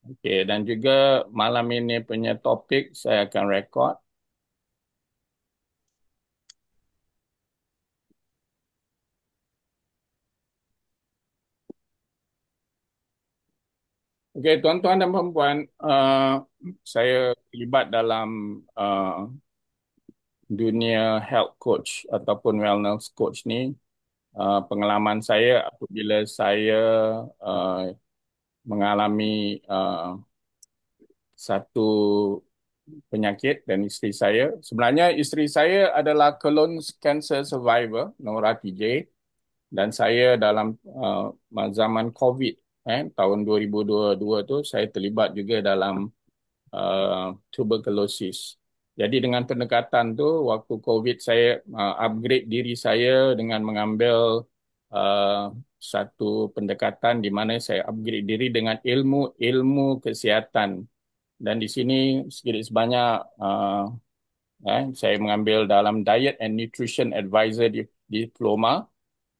Okey, dan juga malam ini punya topik saya akan rekod. Okey, tuan-tuan dan puan-puan, saya terlibat dalam uh, dunia health coach ataupun wellness coach ni. Pengalaman saya apabila saya uh, mengalami satu penyakit dan isteri saya. Sebenarnya isteri saya adalah colon cancer survivor, Nora TJ. Dan saya dalam zaman COVID, tahun 2022 tu, saya terlibat juga dalam tuberculosis. Jadi dengan pendekatan tu, waktu COVID saya upgrade diri saya dengan mengambil uh, satu pendekatan di mana saya upgrade diri dengan ilmu kesihatan. Dan di sini sedikit sebanyak saya mengambil dalam Diet and Nutrition Advisor Diploma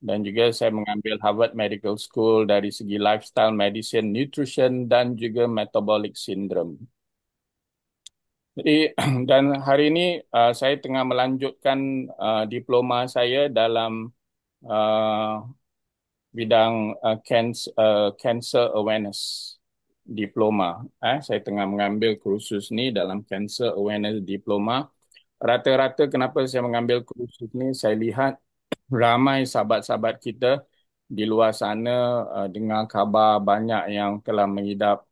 dan juga saya mengambil Harvard Medical School dari segi lifestyle medicine, nutrition dan juga metabolic syndrome. Jadi dan hari ini saya tengah melanjutkan diploma saya dalam uh, bidang cancer awareness diploma. Saya tengah mengambil kursus ni dalam cancer awareness diploma. Rata-rata kenapa saya mengambil kursus ni, saya lihat ramai sahabat-sahabat kita di luar sana dengar khabar banyak yang telah mengidap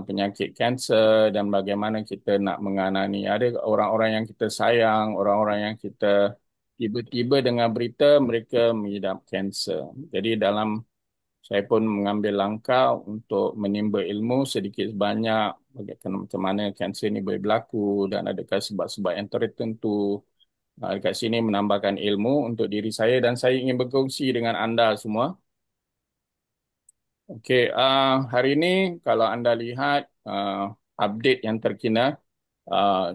penyakit kanser dan bagaimana kita nak mengenali. Ada orang-orang yang kita sayang, orang-orang yang kita tiba-tiba dengar berita mereka mengidap kanser. Jadi saya pun mengambil langkah untuk menimba ilmu sedikit sebanyak bagaimana macam mana kanser ini boleh berlaku dan adakah sebab-sebab yang tertentu. Dekat sini menambahkan ilmu untuk diri saya dan saya ingin berkongsi dengan anda semua. Okey, hari ini kalau anda lihat update yang terkini,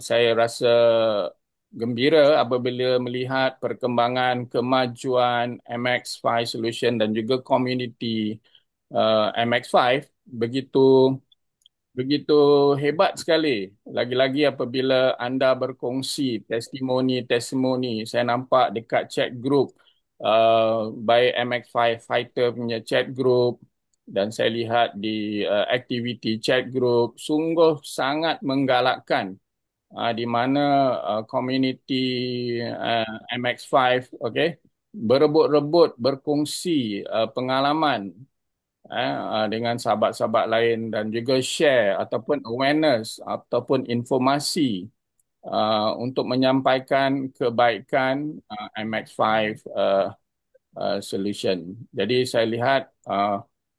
saya rasa gembira apabila melihat perkembangan kemajuan MX5 Solution dan juga community MX5 begitu begitu hebat sekali. Lagi-lagi apabila anda berkongsi testimoni-testimoni, saya nampak dekat chat group by MX5 Fighter punya chat group dan saya lihat di activity chat group sungguh sangat menggalakkan di mana community MX5 okay, berebut-rebut berkongsi pengalaman dengan sahabat-sahabat lain dan juga share ataupun awareness ataupun informasi untuk menyampaikan kebaikan MX5 solution. Jadi saya lihat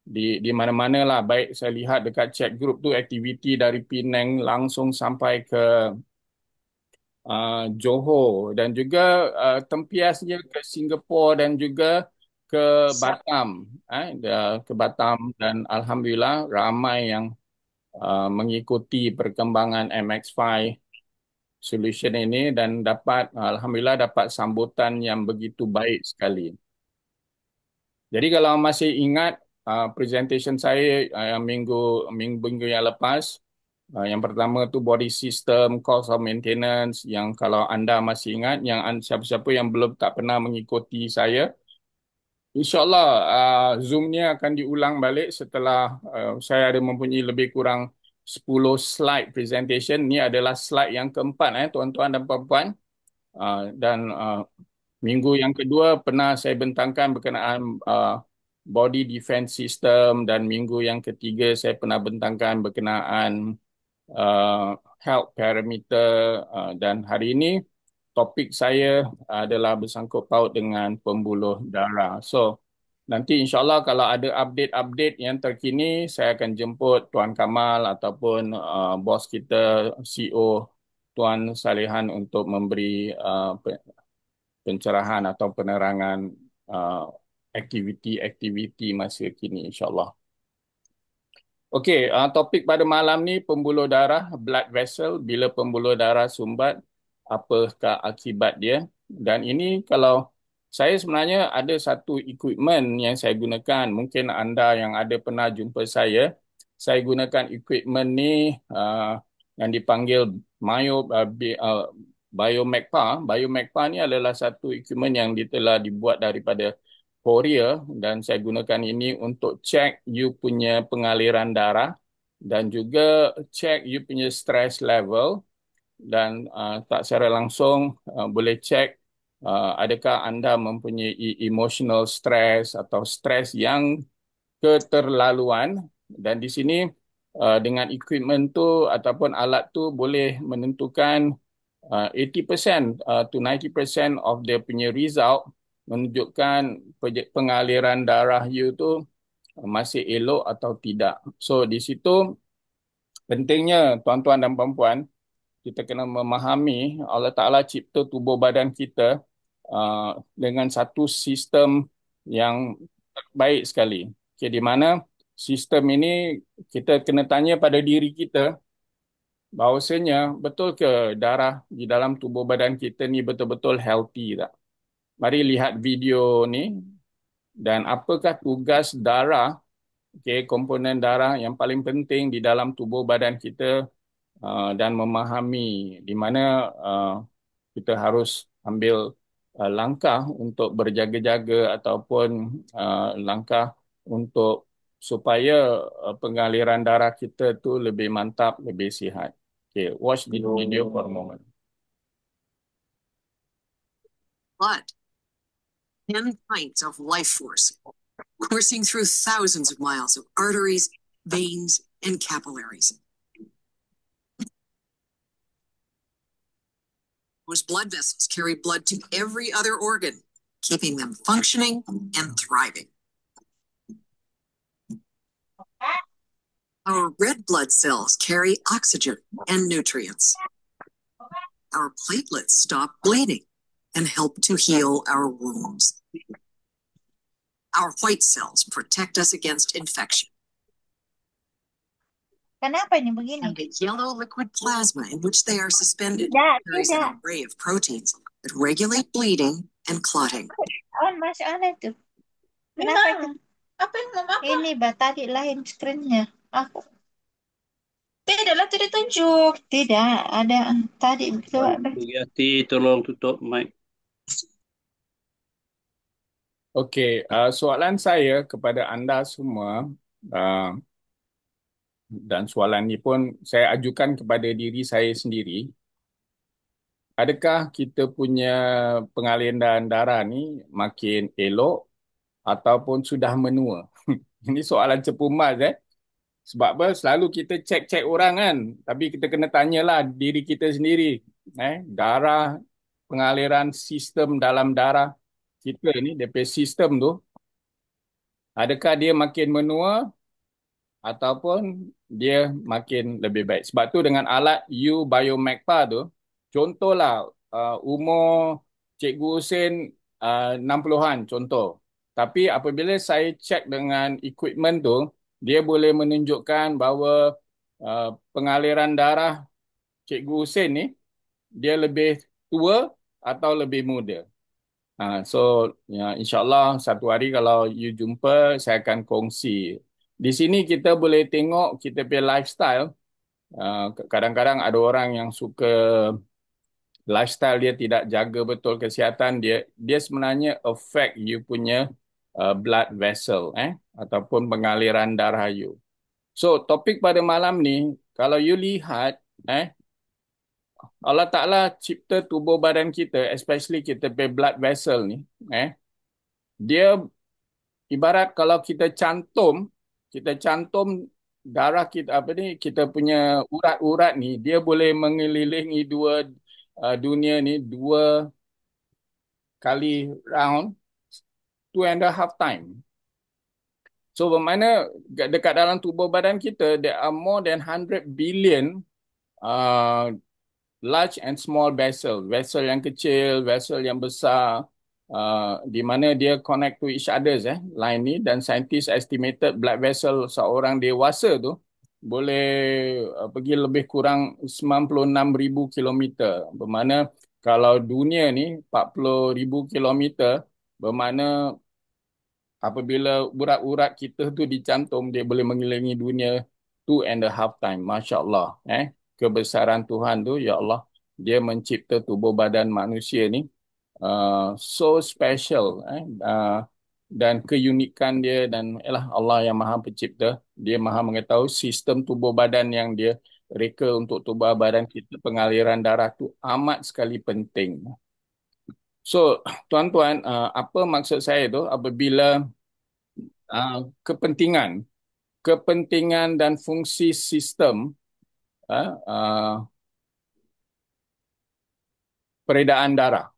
di mana-mana lah, baik saya lihat dekat chat group tu aktiviti dari Penang langsung sampai ke Johor dan juga tempiasnya ke Singapura dan juga ke Batam, ke Batam dan alhamdulillah ramai yang mengikuti perkembangan MX5 solution ini dan alhamdulillah dapat sambutan yang begitu baik sekali. Jadi kalau masih ingat presentation saya yang minggu yang lepas, yang pertama tu body system, cost of maintenance, yang kalau anda masih ingat, yang siapa-siapa yang belum tak pernah mengikuti saya, InsyaAllah Zoom-nya akan diulang balik setelah saya ada mempunyai lebih kurang 10 slide presentation. Ini adalah slide yang keempat, tuan-tuan dan puan-puan. Dan minggu yang kedua pernah saya bentangkan berkenaan body defense system dan minggu yang ketiga saya pernah bentangkan berkenaan uh, health parameter dan hari ini topik saya adalah bersangkut paut dengan pembuluh darah. So, nanti insyaAllah kalau ada update-update yang terkini, saya akan jemput Tuan Kamal ataupun bos kita, CEO Tuan Salihan untuk memberi pencerahan atau penerangan uh, aktiviti-aktiviti masa kini insyaAllah. Okey, topik pada malam ni pembuluh darah, blood vessel, bila pembuluh darah sumbat, apakah akibat dia? Dan ini kalau saya sebenarnya ada satu equipment yang saya gunakan, mungkin anda yang ada pernah jumpa saya, saya gunakan equipment ni yang dipanggil Biomagpa. Biomagpa ni adalah satu equipment yang telah dibuat daripada Korea dan saya gunakan ini untuk cek you punya pengaliran darah dan juga cek you punya stress level dan tak secara langsung boleh cek adakah anda mempunyai emotional stress atau stres yang keterlaluan dan di sini dengan equipment tu ataupun alat tu boleh menentukan 80% to 90% of dia punya result menunjukkan pengaliran darah you tu masih elok atau tidak. So di situ pentingnya tuan-tuan dan puan-puan kita kena memahami Allah Ta'ala cipta tubuh badan kita dengan satu sistem yang baik sekali. Okay, di mana sistem ini kita kena tanya pada diri kita bahawasanya betul ke darah di dalam tubuh badan kita ni betul-betul healthy tak? Mari lihat video ni dan apakah tugas darah, okay, komponen darah yang paling penting di dalam tubuh badan kita dan memahami di mana kita harus ambil langkah untuk berjaga-jaga ataupun langkah untuk supaya pengaliran darah kita tu lebih mantap, lebih sihat. Okay, watch this video for a moment. Blood, 10 pints of life force, coursing through thousands of miles of arteries, veins, and capillaries. Those blood vessels carry blood to every other organ, keeping them functioning and thriving. Our red blood cells carry oxygen and nutrients. Our platelets stop bleeding and help to heal our wounds. Our white cells protect us against infection. Kenapa ni begini? And the yellow liquid plasma in which they are suspended Tidak, carries tidak. an array of proteins that regulate bleeding and clotting. On masalah tu. Kenapa tu? Apa yang mama apa? Ini bah tadi lain skrinnya. Aku Tidaklah tidak tunjuk. tidak ada tadi coba. Hati, tolong tutup mic. Okey, soalan saya kepada anda semua uh, dan soalan ini pun saya ajukan kepada diri saya sendiri. Adakah kita punya pengaliran darah ni makin elok ataupun sudah menua? Ini soalan cepu mas Sebab apa? Selalu kita cek-cek orang kan. Tapi kita kena tanyalah diri kita sendiri. Darah, pengaliran sistem dalam darah kita ni, DP sistem tu, adakah dia makin menua ataupun dia makin lebih baik? Sebab tu dengan alat U-Biomagpa tu, contohlah umur Cikgu Hussein 60-an contoh. Tapi apabila saya cek dengan equipment tu, dia boleh menunjukkan bahawa pengaliran darah Cikgu Hussein ni dia lebih tua atau lebih muda. So ya, insyaAllah satu hari kalau you jumpa, saya akan kongsi. Di sini kita boleh tengok kita punya lifestyle. Kadang-kadang ada orang yang suka lifestyle dia tidak jaga betul kesihatan dia sebenarnya affect you punya blood vessel ataupun pengaliran darah you. So topik pada malam ni kalau you lihat Allah Ta'ala cipta tubuh badan kita, especially kita punya blood vessel ni, dia ibarat kalau kita cantum darah kita kita punya urat-urat ni, dia boleh mengelilingi dunia ni 2 kali round 2.5 time. So bermakna dekat dalam tubuh badan kita there are more than 100 billion large and small vessel yang kecil, vessel yang besar, di mana dia connect to each others line ni, dan scientists estimated blood vessel seorang dewasa tu boleh pergi lebih kurang 96,000 kilometer. Bermakna kalau dunia ni 40,000 kilometer, bermakna apabila urat-urat kita tu dicantum, dia boleh mengelilingi dunia 2.5 time. Masya Allah. Kebesaran Tuhan tu, ya Allah, dia mencipta tubuh badan manusia ni so special. Dan keunikan dia dan Allah yang Maha Pencipta, dia Maha mengetahui sistem tubuh badan yang dia reka untuk tubuh badan kita, pengaliran darah tu amat sekali penting. So, tuan-tuan, apa maksud saya tu apabila kepentingan dan fungsi sistem peredaran darah.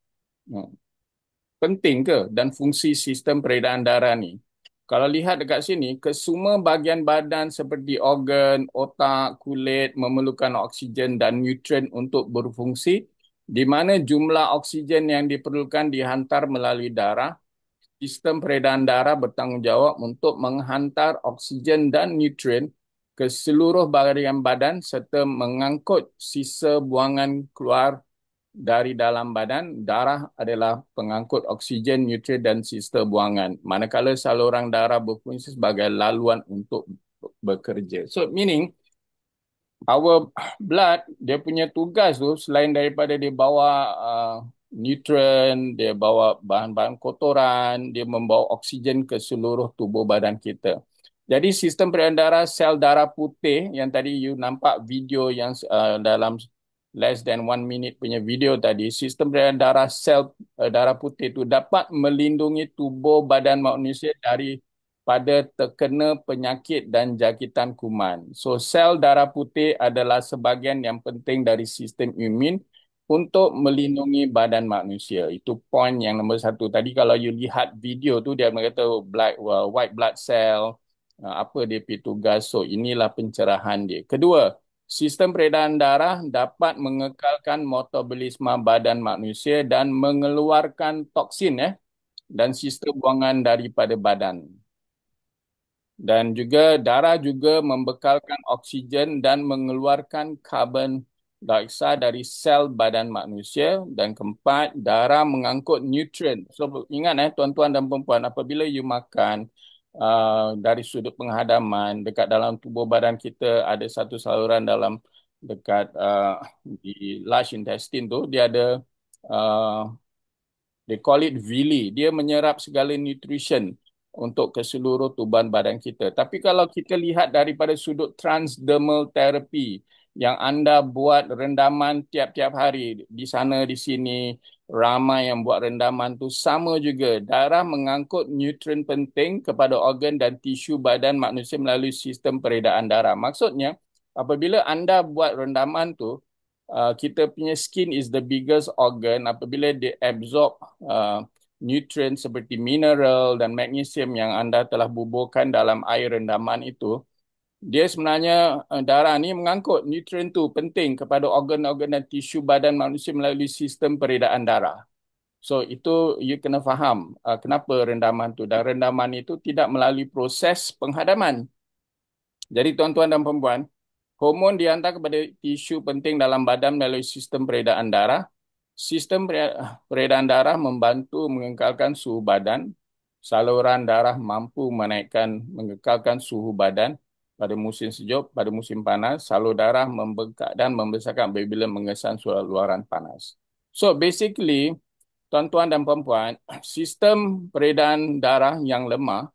Penting ke dan fungsi sistem peredaran darah ni? Kalau lihat dekat sini, kesemua bahagian badan seperti organ, otak, kulit memerlukan oksigen dan nutrien untuk berfungsi, di mana jumlah oksigen yang diperlukan dihantar melalui darah. Sistem peredaran darah bertanggungjawab untuk menghantar oksigen dan nutrien ke seluruh bahagian badan serta mengangkut sisa buangan keluar dari dalam badan. Darah adalah pengangkut oksigen, nutrien dan sisa buangan. Manakala saluran darah berfungsi sebagai laluan untuk bekerja. So meaning our blood, dia punya tugas tu selain daripada dia bawa nutrien, dia bawa bahan-bahan kotoran, dia membawa oksigen ke seluruh tubuh badan kita. Jadi sistem peredaran darah, sel darah putih yang tadi you nampak video yang dalam less than 1 minute punya video tadi, sistem peredaran darah, sel darah putih itu dapat melindungi tubuh badan manusia pada terkena penyakit dan jangkitan kuman. So, sel darah putih adalah sebahagian yang penting dari sistem imun untuk melindungi badan manusia. Itu poin yang nombor 1. Tadi kalau you lihat video tu, dia mengata white blood cell, apa dia punya tugas. So, inilah pencerahan dia. Kedua, sistem peredaran darah dapat mengekalkan metabolisme badan manusia dan mengeluarkan toksin dan sistem buangan daripada badan. Dan juga darah juga membekalkan oksigen dan mengeluarkan karbon dioksida dari sel badan manusia. Dan keempat, darah mengangkut nutrien. So ingat tuan-tuan dan perempuan, apabila you makan dari sudut penghadaman, dekat dalam tubuh badan kita ada satu saluran dekat di large intestine tu, dia ada they call it villi. Dia menyerap segala nutrition untuk ke seluruh tubuh badan kita. Tapi kalau kita lihat daripada sudut transdermal therapy yang anda buat rendaman tiap-tiap hari, di sana di sini ramai yang buat rendaman tu, sama juga. Darah mengangkut nutrien penting kepada organ dan tisu badan manusia melalui sistem peredaran darah. Maksudnya, apabila anda buat rendaman tu, kita punya skin is the biggest organ. Apabila dia absorb nutrien seperti mineral dan magnesium yang anda telah buburkan dalam air rendaman itu, dia sebenarnya darah ni mengangkut nutrien tu penting kepada organ-organ dan tisu badan manusia melalui sistem peredaran darah. So itu you kena faham kenapa rendaman tu. Dan rendaman itu tidak melalui proses penghadaman. Jadi tuan-tuan dan perempuan, hormon dihantar kepada tisu penting dalam badan melalui sistem peredaran darah. Sistem peredaran darah membantu mengekalkan suhu badan. Saluran darah mampu mengekalkan suhu badan pada musim sejuk, pada musim panas. Salur darah membengkak dan membesarkan apabila mengesan luaran panas. So basically, tuan-tuan dan perempuan, sistem peredaran darah yang lemah,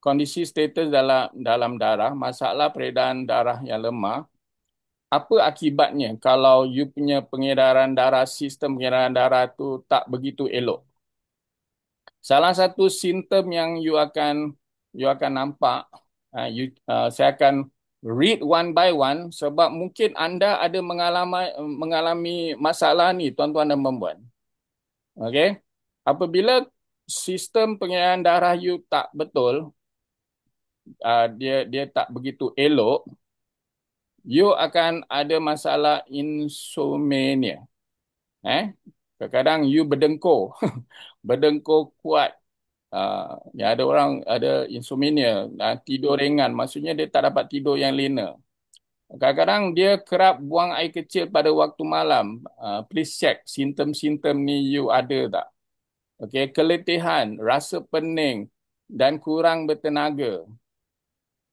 kondisi status dalam darah, masalah peredaran darah yang lemah, apa akibatnya kalau you punya pengedaran darah, sistem pengedaran darah tu tak begitu elok? Salah satu simptom yang you akan nampak, saya akan read one by one sebab mungkin anda ada mengalami masalah ni, tuan-tuan dan perempuan. Okey? Apabila sistem pengedaran darah you tak betul, dia tak begitu elok, you akan ada masalah insomnia. Kadang-kadang you berdengkur, berdengkur kuat. Ya, ada orang ada insomnia, tidur ringan, maksudnya dia tak dapat tidur yang lena. Kadang-kadang dia kerap buang air kecil pada waktu malam. Please check simptom-simptom ni you ada tak. Okey, keletihan, rasa pening dan kurang bertenaga.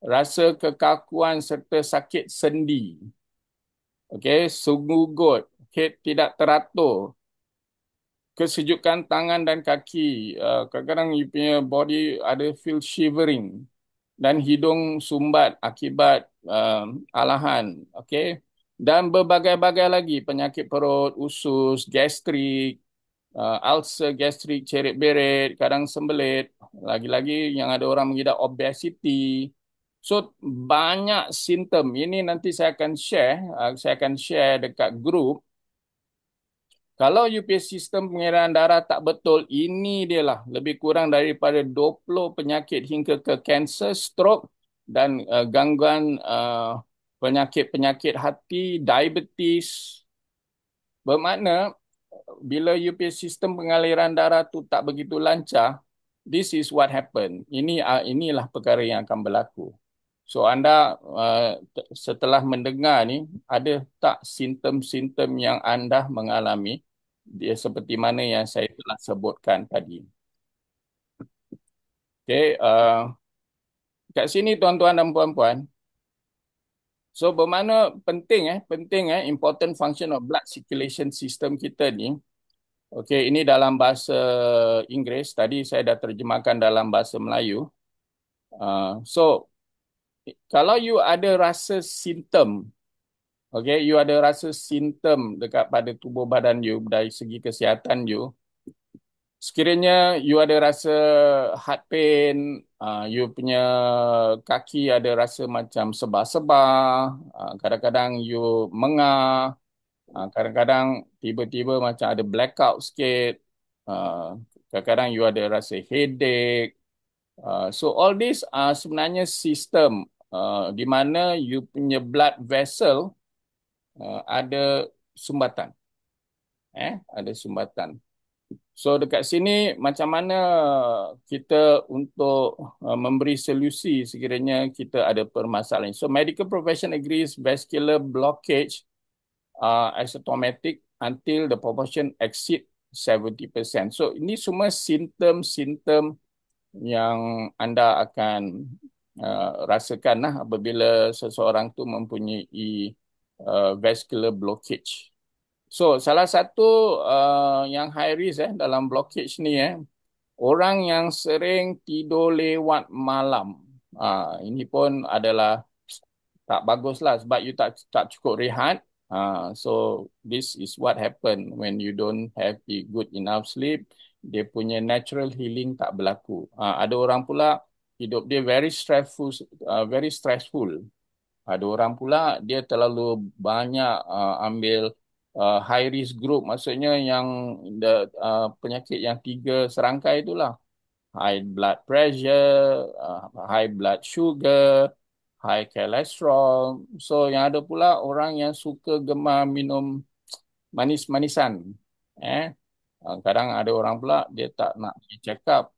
rasa kekakuan serta sakit sendi. Okey, sunggugut, tidak teratur, kesejukan tangan dan kaki. Kadang-kadang you punya body ada feel shivering dan hidung sumbat akibat alahan. Okey. Dan berbagai-bagai lagi penyakit perut, usus, gastrik, ulcer gastrik, cerit-berit, kadang sembelit. Lagi-lagi yang ada orang mengidap obesity. So banyak simptom. Ini nanti saya akan share dekat grup. Kalau you punya sistem pengiraan darah tak betul, ini dia lah lebih kurang daripada 20 penyakit hingga ke kanser, stroke dan gangguan penyakit-penyakit hati, diabetes. Bermakna bila you punya sistem pengaliran darah tu tak begitu lancar, this is what happen. Inilah perkara yang akan berlaku. So anda setelah mendengar ni, ada tak simptom-simptom yang anda mengalami? Dia seperti mana yang saya telah sebutkan tadi. Okay, kat sini tuan-tuan dan puan-puan. So bermakna penting important function of blood circulation system kita ni. Okay, ini dalam bahasa Inggeris. Tadi saya dah terjemahkan dalam bahasa Melayu. So kalau you ada rasa simptom, okay, you ada rasa simptom dekat pada tubuh badan you dari segi kesihatan you, sekiranya you ada rasa heart pain, you punya kaki ada rasa macam sebah-sebah, kadang-kadang you mengah, kadang-kadang tiba-tiba macam ada blackout sikit, kadang-kadang you ada rasa headache. So all this sebenarnya sistem di mana you punya blood vessel ada sumbatan. Ada sumbatan. So dekat sini macam mana kita untuk memberi solusi sekiranya kita ada permasalahan. So medical profession agrees vascular blockage asymptomatic until the proportion exceed 70%. So ini semua simptom-simptom yang anda akan rasakan lah apabila seseorang tu mempunyai vascular blockage. So salah satu yang high risk dalam blockage ni orang yang sering tidur lewat malam. Ini pun adalah tak bagus lah sebab you tak cukup rehat. So this is what happen when you don't have the good enough sleep. Dia punya natural healing tak berlaku. Ada orang pula hidup dia very stressful, very stressful. Ada orang pula dia terlalu banyak ambil high risk group, maksudnya yang penyakit yang 3 serangkai itulah. High blood pressure, high blood sugar, high cholesterol. So yang ada pula orang yang suka gemar minum manis-manisan. Kadang ada orang pula dia tak nak pergi check up.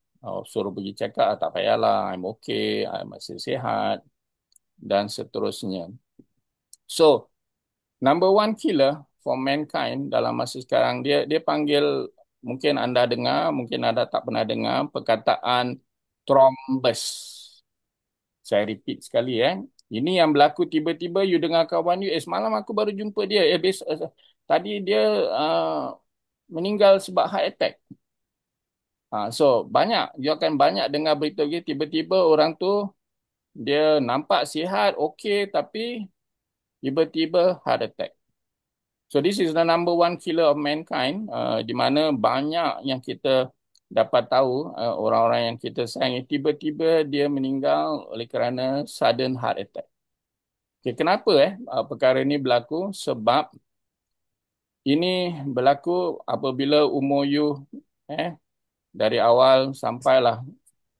Suruh pergi check up, tak payahlah, I'm okay, I masih sihat dan seterusnya. So, number one killer for mankind dalam masa sekarang, dia panggil, mungkin anda dengar, mungkin anda tak pernah dengar perkataan thrombus. Saya repeat sekali Ini yang berlaku tiba-tiba you dengar kawan you, semalam aku baru jumpa dia, tadi dia meninggal sebab heart attack. So you akan banyak dengar berita gitu, tiba-tiba orang tu dia nampak sihat, okey, tapi tiba-tiba heart attack. So this is the number one killer of mankind, di mana banyak yang kita dapat tahu orang-orang yang kita sayang tiba-tiba dia meninggal oleh kerana sudden heart attack. Okay, kenapa perkara ini berlaku? Sebab ini berlaku apabila umur you dari awal sampailah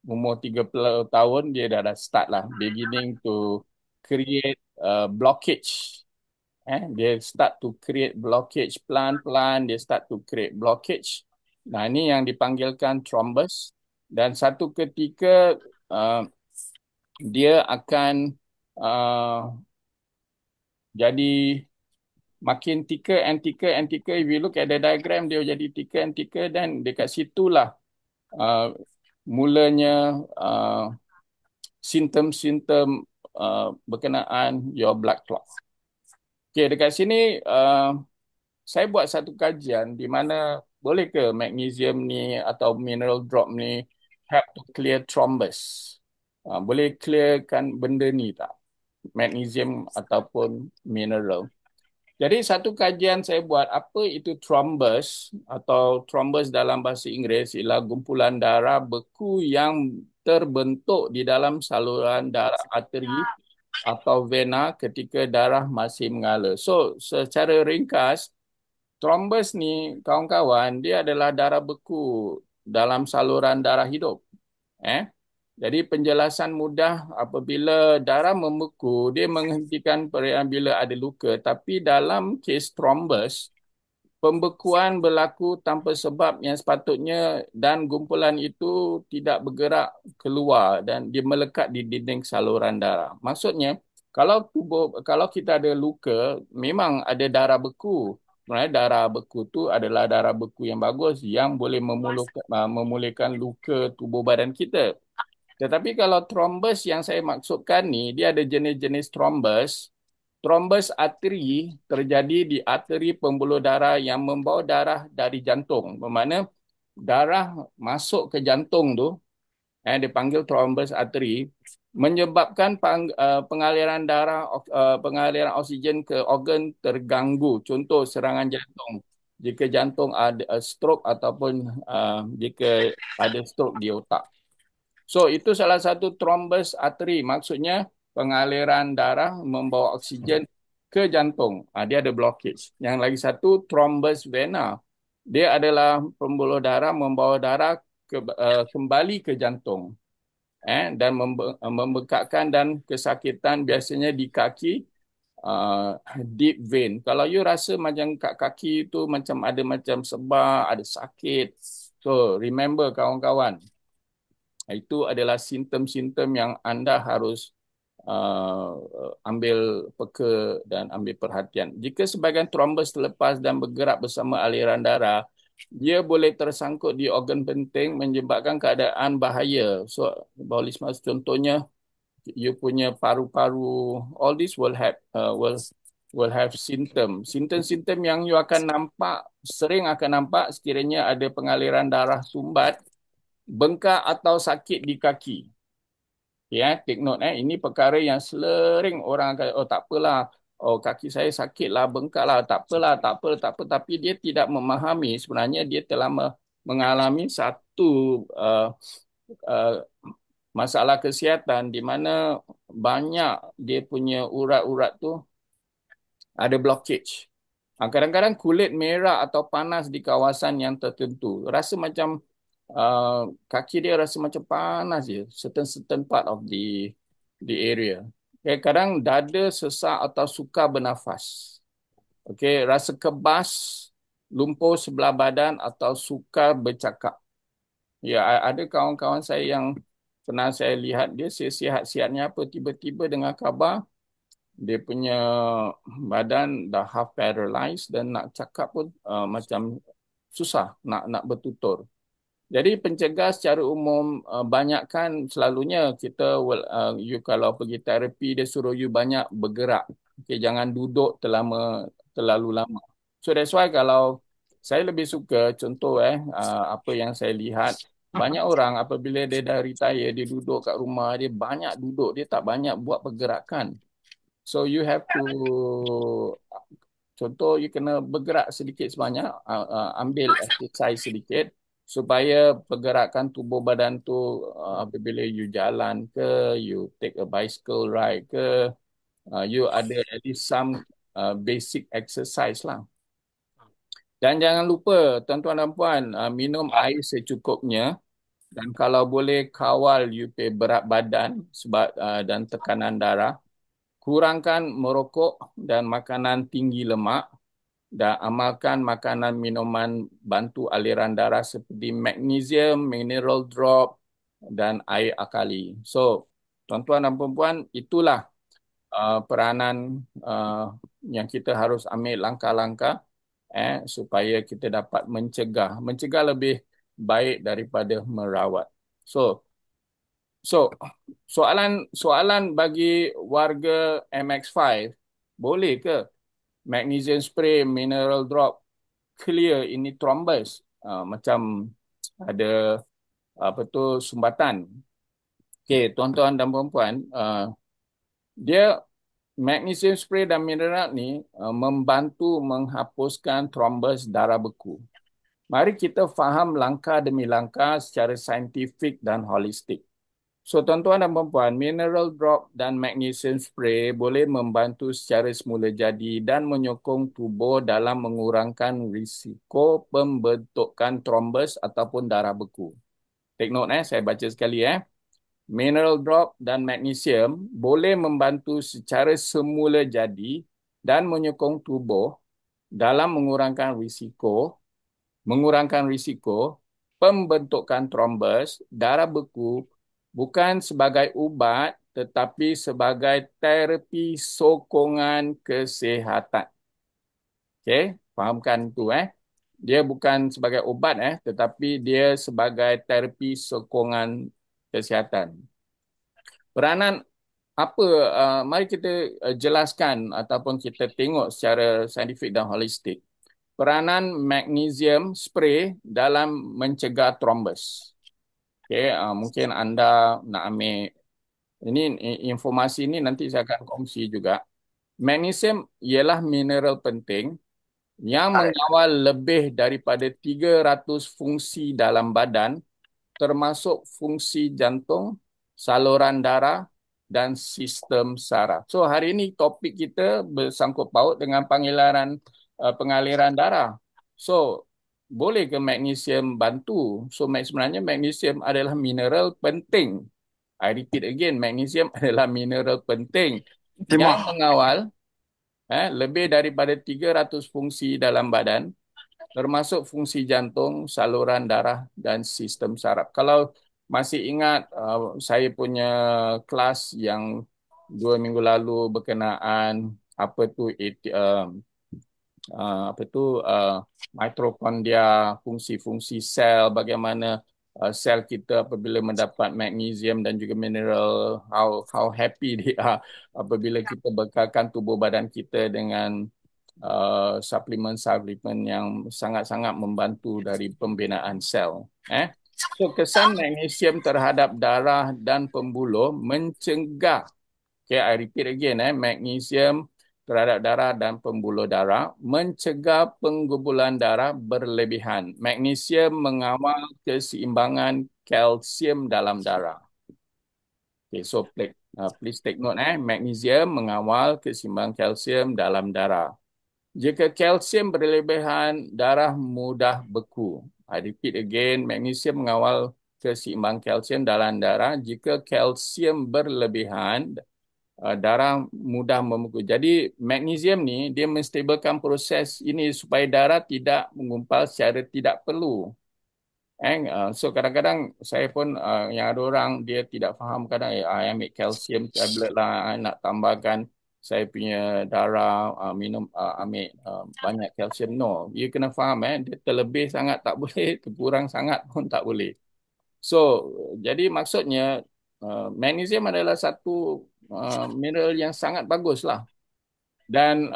umur 30 tahun, dia dah start lah beginning to create blockage. Dia start to create blockage pelan-pelan, dia start to create blockage. Nah, ini yang dipanggilkan thrombus. Dan satu ketika dia akan jadi makin thicker and thicker and thicker. If you look at the diagram, dia jadi thicker and thicker, dan dekat situlah mulanya simptom-simptom berkenaan your blood clot. Okey, dekat sini saya buat satu kajian di mana boleh ke magnesium ni atau mineral drop ni help to clear thrombus. Boleh clearkan benda ni tak? Magnesium ataupun mineral. Jadi satu kajian saya buat apa itu thrombus atau thrombus dalam bahasa Inggeris ialah gumpulan darah beku yang terbentuk di dalam saluran darah arteri atau vena ketika darah masih mengalir. So secara ringkas, thrombus ni kawan-kawan dia adalah darah beku dalam saluran darah hidup. Jadi penjelasan mudah, apabila darah membeku, dia menghentikan perian bila ada luka. Tapi dalam kes thrombus, pembekuan berlaku tanpa sebab yang sepatutnya dan gumpulan itu tidak bergerak keluar dan dia melekat di dinding saluran darah. Maksudnya, kalau kita ada luka, memang ada darah beku. Sebenarnya darah beku tu adalah darah beku yang bagus yang boleh memulihkan luka tubuh badan kita. Tetapi kalau thrombus yang saya maksudkan ni, dia ada jenis-jenis thrombus. Thrombus arteri terjadi di arteri pembuluh darah yang membawa darah dari jantung. Bermakna darah masuk ke jantung tu, dipanggil thrombus arteri, menyebabkan pengaliran darah, pengaliran oksigen ke organ terganggu. Contoh serangan jantung. Jika jantung ada stroke ataupun jika ada stroke di otak. So, itu salah satu thrombus arteri. Maksudnya, pengaliran darah membawa oksigen ke jantung. Dia ada blockage. Yang lagi satu, thrombus vena. Dia adalah pembuluh darah membawa darah kembali ke jantung. Dan membekakkan dan kesakitan biasanya di kaki, deep vein. Kalau you rasa macam kat kaki itu macam ada macam sebar, ada sakit. So, remember kawan-kawan, itu adalah simptom-simptom yang anda harus ambil peka dan ambil perhatian. Jika sebahagian thrombus terlepas dan bergerak bersama aliran darah, dia boleh tersangkut di organ penting menyebabkan keadaan bahaya. So, embolismus contohnya, you punya paru-paru, all this will have symptom. Simptom-simptom yang you akan nampak, sering akan nampak sekiranya ada pengaliran darah sumbat, bengkak atau sakit di kaki. Take note, ini perkara yang sering orang kata, oh tak apalah, oh kaki saya sakit lah, bengkak lah, tak apalah, tak apa. Tapi dia tidak memahami sebenarnya dia telah mengalami satu masalah kesihatan di mana banyak dia punya urat-urat tu ada blockage. Kadang-kadang kulit merah atau panas di kawasan yang tertentu. Rasa macam kaki dia rasa macam panas je. Certain part of the area. Kadang dada sesak atau sukar bernafas. Rasa kebas, lumpur sebelah badan atau sukar bercakap. Ada kawan-kawan saya yang pernah saya lihat dia sihat-sihatnya apa, tiba-tiba dengar khabar dia punya badan dah half paralyzed dan nak cakap pun macam susah nak bertutur. Jadi pencegah secara umum banyakkan selalunya kita you kalau pergi terapi dia suruh you banyak bergerak. Jangan duduk terlalu lama. So that's why kalau saya lebih suka contoh apa yang saya lihat banyak orang apabila dia dah retire dia duduk kat rumah dia banyak duduk dia tak banyak buat pergerakan. So you have to contoh you kena bergerak sedikit sebanyak ambil exercise sedikit supaya pergerakan tubuh badan tu apabila you jalan ke, you take a bicycle ride ke, you ada at least some basic exercise lah. Dan jangan lupa tuan-tuan dan puan minum air secukupnya dan kalau boleh kawal you punya berat badan sebab dan tekanan darah. Kurangkan merokok dan makanan tinggi lemak. Dan amalkan makanan minuman bantu aliran darah seperti magnesium, mineral drop dan air akali. So, tuan-tuan dan perempuan, itulah peranan yang kita harus ambil langkah-langkah supaya kita dapat mencegah. Mencegah lebih baik daripada merawat. So, So, soalan bagi warga MX5, boleh ke magnesium spray, mineral drop, clear ini thrombus? Macam ada apa tu sumbatan. Okey, tuan-tuan dan puan-puan, dia magnesium spray dan mineral ni membantu menghapuskan thrombus darah beku. Mari kita faham langkah demi langkah secara saintifik dan holistik. So, tuan-tuan dan puan-puan, mineral drop dan magnesium spray boleh membantu secara semula jadi dan menyokong tubuh dalam mengurangkan risiko pembentukan thrombus ataupun darah beku. Take note saya baca sekali Mineral drop dan magnesium boleh membantu secara semula jadi dan menyokong tubuh dalam mengurangkan risiko pembentukan thrombus darah beku bukan sebagai ubat tetapi sebagai terapi sokongan kesihatan. Okey, fahamkan tu Dia bukan sebagai ubat tetapi dia sebagai terapi sokongan kesihatan. Peranan apa mari kita jelaskan ataupun kita tengok secara saintifik dan holistik. Peranan magnesium spray dalam mencegah thrombus. Okey, mungkin anda nak ambil ini informasi ini nanti saya akan kongsi juga. Magnesium ialah mineral penting yang mengawal lebih daripada 300 fungsi dalam badan termasuk fungsi jantung, saluran darah dan sistem saraf. So hari ini topik kita bersangkut paut dengan pengaliran darah. So boleh ke magnesium bantu? So sebenarnya magnesium adalah mineral penting. I repeat again, magnesium adalah mineral penting yang mengawal lebih daripada 300 fungsi dalam badan termasuk fungsi jantung, saluran darah dan sistem saraf. Kalau masih ingat saya punya kelas yang 2 minggu lalu berkenaan apa tu mitokondria, fungsi-fungsi sel, bagaimana sel kita apabila mendapat magnesium dan juga mineral, how happy they are apabila kita bekalkan tubuh badan kita dengan suplemen yang sangat-sangat membantu dari pembinaan sel. So kesan magnesium terhadap darah dan pembuluh mencegah. Okay, I repeat again magnesium terhadap darah dan pembuluh darah mencegah penggubulan darah berlebihan. Magnesium mengawal keseimbangan kalsium dalam darah. Okay, so please take note magnesium mengawal keseimbangan kalsium dalam darah. Jika kalsium berlebihan, darah mudah beku. I repeat again, magnesium mengawal keseimbangan kalsium dalam darah. Jika kalsium berlebihan, darah mudah membeku. Jadi magnesium ni dia menstabilkan proses ini supaya darah tidak mengumpal secara tidak perlu. So kadang-kadang saya pun yang ada orang dia tidak faham kadang I ambil kalsium tablet lah, nak tambahkan saya punya darah minum ambil banyak kalsium. No, you kena faham dia terlebih sangat tak boleh, terkurang sangat pun tak boleh. So jadi maksudnya magnesium adalah satu mineral yang sangat bagus lah dan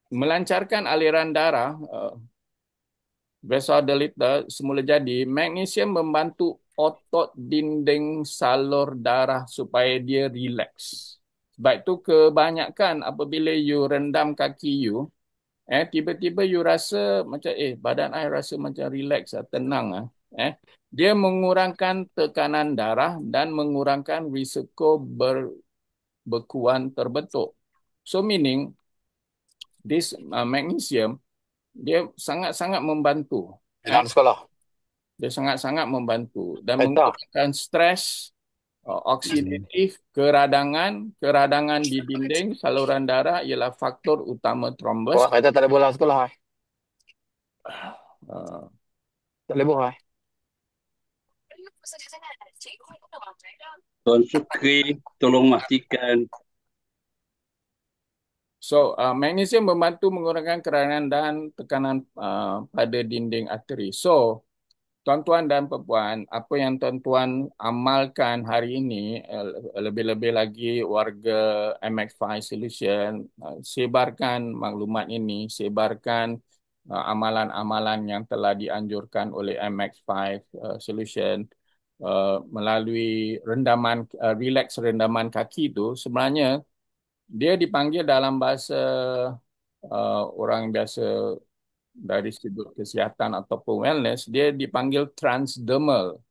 melancarkan aliran darah vasodilata semula jadi. Magnesium membantu otot dinding salur darah supaya dia relax. Sebab itu kebanyakan apabila you rendam kaki you tiba-tiba you rasa macam badan I rasa macam relax tenang dia mengurangkan tekanan darah dan mengurangkan risiko berbekuan terbentuk. So meaning this magnesium dia sangat-sangat membantu. Sekolah. Dia sangat-sangat membantu dan mengurangkan stres oksidatif, keradangan di dinding saluran darah ialah faktor utama thrombus. Kita tak boleh bola sekolah. Tak boleh bola. Tuan Sukri, tolong pastikan. So, magnesium membantu mengurangkan keradangan dan tekanan pada dinding arteri. So, tuan-tuan dan puan, apa yang tuan-tuan amalkan hari ini, lebih-lebih lagi warga MX5 Solution, sebarkan maklumat ini, sebarkan amalan-amalan yang telah dianjurkan oleh MX5 Solution melalui rendaman, relax rendaman kaki itu. Sebenarnya dia dipanggil dalam bahasa orang biasa dari sudut kesihatan ataupun wellness, dia dipanggil transdermal,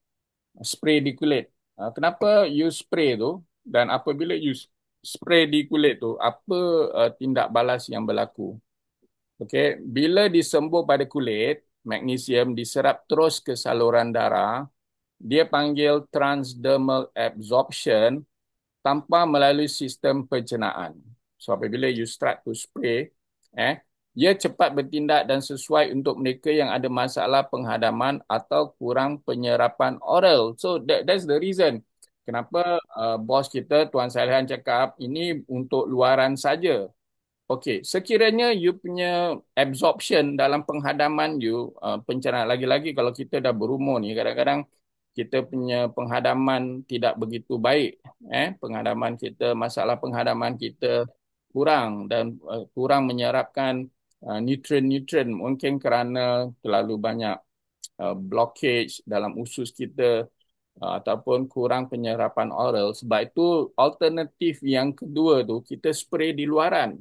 spray di kulit. Kenapa you spray tu, dan apabila you spray di kulit tu, apa tindak balas yang berlaku? Okey, bila disembur pada kulit, magnesium diserap terus ke saluran darah, dia panggil transdermal absorption tanpa melalui sistem pencernaan. So apabila you start to spray, dia cepat bertindak dan sesuai untuk mereka yang ada masalah penghadaman atau kurang penyerapan oral. So that's the reason kenapa bos kita Tuan Salihan cakap ini untuk luaran saja. Okey, sekiranya you punya absorption dalam penghadaman you, pencernaan, lagi-lagi kalau kita dah berumur ni, kadang-kadang kita punya penghadaman tidak begitu baik. Penghadaman kita, masalah penghadaman kita kurang dan kurang menyerapkan nutrien-nutrien, mungkin kerana terlalu banyak blockage dalam usus kita ataupun kurang penyerapan oral. Sebab itu alternatif yang kedua tu kita spray di luaran.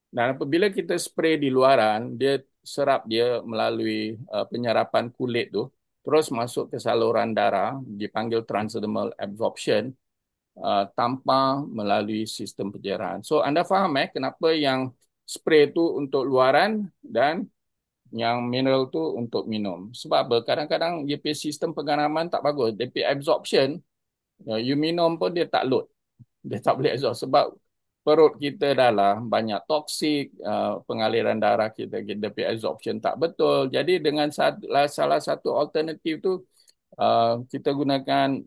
Dan apabila kita spray di luaran, dia serap dia melalui penyerapan kulit tu, terus masuk ke saluran darah, dipanggil transdermal absorption, tanpa melalui sistem pencernaan. So anda faham kenapa yang spray tu untuk luaran dan yang mineral tu untuk minum. Sebab apa? Kadang-kadang dia punya sistem pengenaman tak bagus. Dia punya absorption, you minum pun dia tak load. Dia tak boleh absorb sebab perut kita dah lah banyak toksik, pengaliran darah kita punya absorption tak betul. Jadi dengan salah satu alternatif tu, kita gunakan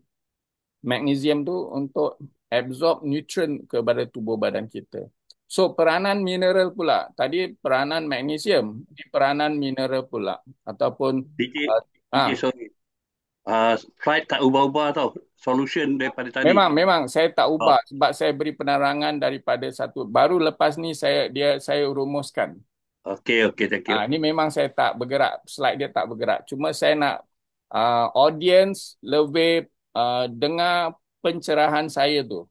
magnesium tu untuk absorb nutrien kepada tubuh badan kita. So peranan mineral pula. Tadi peranan magnesium, ini peranan mineral pula. Ataupun DJ, sorry. Slide tak ubah-ubah tau. Solution daripada tadi. Memang saya tak ubah sebab saya beri penerangan daripada satu. Baru lepas ni saya rumuskan. Okey, thank you. Ini memang saya tak bergerak, slide dia tak bergerak. Cuma saya nak audience lebih dengar pencerahan saya tu.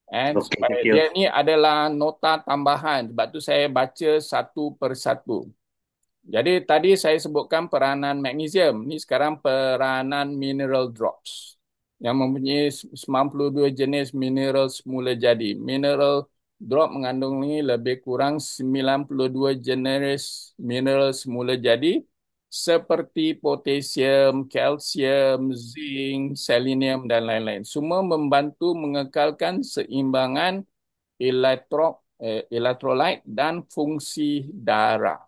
Supaya dia ni adalah nota tambahan. Sebab tu saya baca satu persatu. Jadi tadi saya sebutkan peranan magnesium. Ni sekarang peranan mineral drops yang mempunyai 92 jenis mineral semula jadi. Mineral drop mengandungi lebih kurang 92 jenis mineral semula jadi seperti potasium, kalsium, zinc, selenium dan lain-lain. Semua membantu mengekalkan seimbangan elektrolit dan fungsi darah.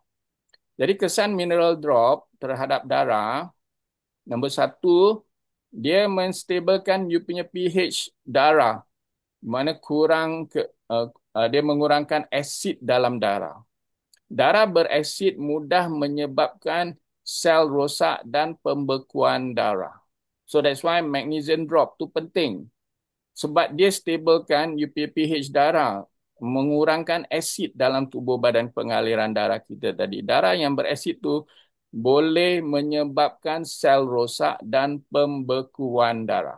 Jadi kesan mineral drop terhadap darah, nombor satu, dia menstabilkan you punya pH darah, mana dia mengurangkan asid dalam darah. Darah berasid mudah menyebabkan sel rosak dan pembekuan darah. So that's why magnesium drop tu penting. Sebab dia stabilkan you punya pH darah, mengurangkan asid dalam tubuh badan pengaliran darah kita tadi. Darah yang berasid tu boleh menyebabkan sel rosak dan pembekuan darah.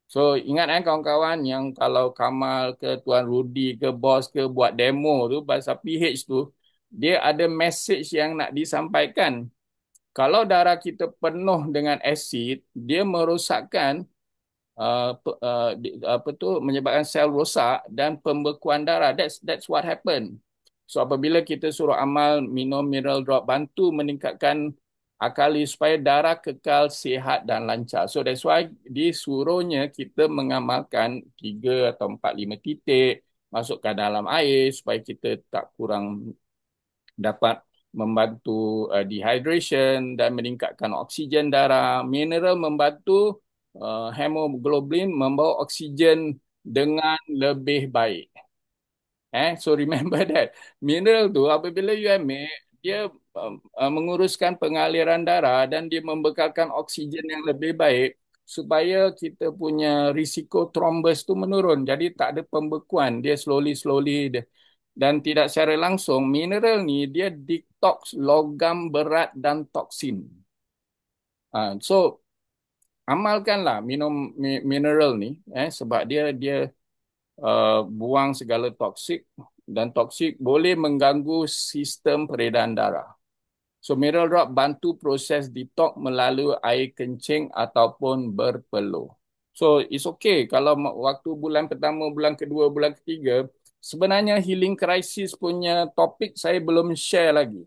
So ingat kawan-kawan yang kalau Kamal ke Tuan Rudy ke bos ke buat demo tu pasal pH tu, dia ada message yang nak disampaikan. Kalau darah kita penuh dengan asid, dia merosakkan menyebabkan sel rosak dan pembekuan darah. That's what happened. So apabila kita suruh amal minum mineral drop, bantu meningkatkan akali supaya darah kekal sihat dan lancar. So that's why disuruhnya kita mengamalkan 3 atau 4, 5 titik masukkan dalam air supaya kita tak kurang dapat membantu dehydration dan meningkatkan oksigen darah. Mineral membantu hemoglobin membawa oksigen dengan lebih baik. So remember that. Mineral tu apabila you ambil, dia menguruskan pengaliran darah dan dia membekalkan oksigen yang lebih baik supaya kita punya risiko trombus tu menurun. Jadi tak ada pembekuan, dia slowly dan tidak secara langsung mineral ni dia detox logam berat dan toksin. So amalkanlah minum mineral ni sebab dia buang segala toksik dan toksik boleh mengganggu sistem peredaran darah. So mineral drop bantu proses detox melalui air kencing ataupun berpeluh. So it's okay kalau waktu bulan pertama, bulan kedua, bulan ketiga, sebenarnya healing crisis punya topik saya belum share lagi.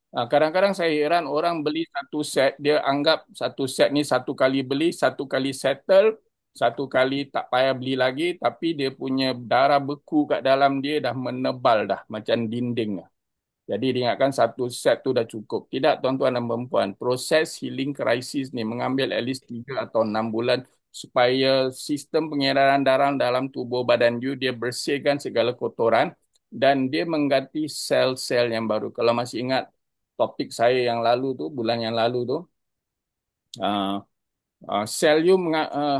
Kadang-kadang saya heran orang beli satu set, dia anggap satu set ni satu kali beli, satu kali settle, satu kali tak payah beli lagi, tapi dia punya darah beku kat dalam dia dah menebal dah, macam dinding. Jadi diingatkan satu set tu dah cukup. Tidak tuan-tuan dan perempuan, proses healing crisis ni mengambil at least 3 atau 6 bulan supaya sistem pengedaran darah dalam tubuh badan you, dia bersihkan segala kotoran dan dia mengganti sel-sel yang baru. Kalau masih ingat topik saya yang lalu tu, bulan yang lalu tu, uh, sel you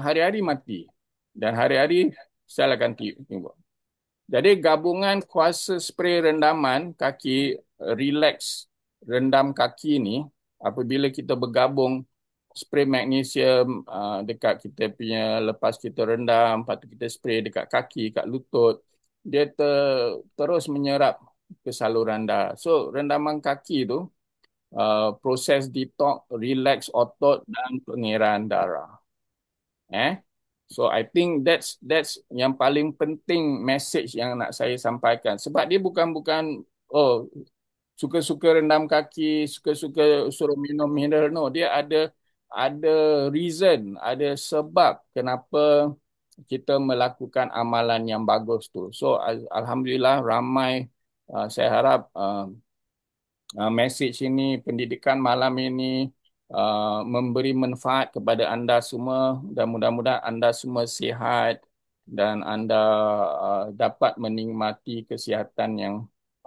hari-hari mati dan hari-hari sel akan timbul. Jadi gabungan kuasa spray rendaman kaki, relax rendam kaki ni, apabila kita bergabung spray magnesium dekat kita punya, lepas kita rendam, lepas tu kita spray dekat kaki, kat lutut, dia terus menyerap ke saluran darah. So rendaman kaki tu proses detox, relax otot dan pengiraan darah. So I think that's yang paling penting message yang nak saya sampaikan. Sebab dia bukan suka-suka rendam kaki, suka-suka suruh minum mineral. No, dia ada reason, ada sebab kenapa kita melakukan amalan yang bagus tu. So alhamdulillah ramai, saya harap message ini, pendidikan malam ini memberi manfaat kepada anda semua dan mudah-mudahan anda semua sihat dan anda dapat menikmati kesihatan yang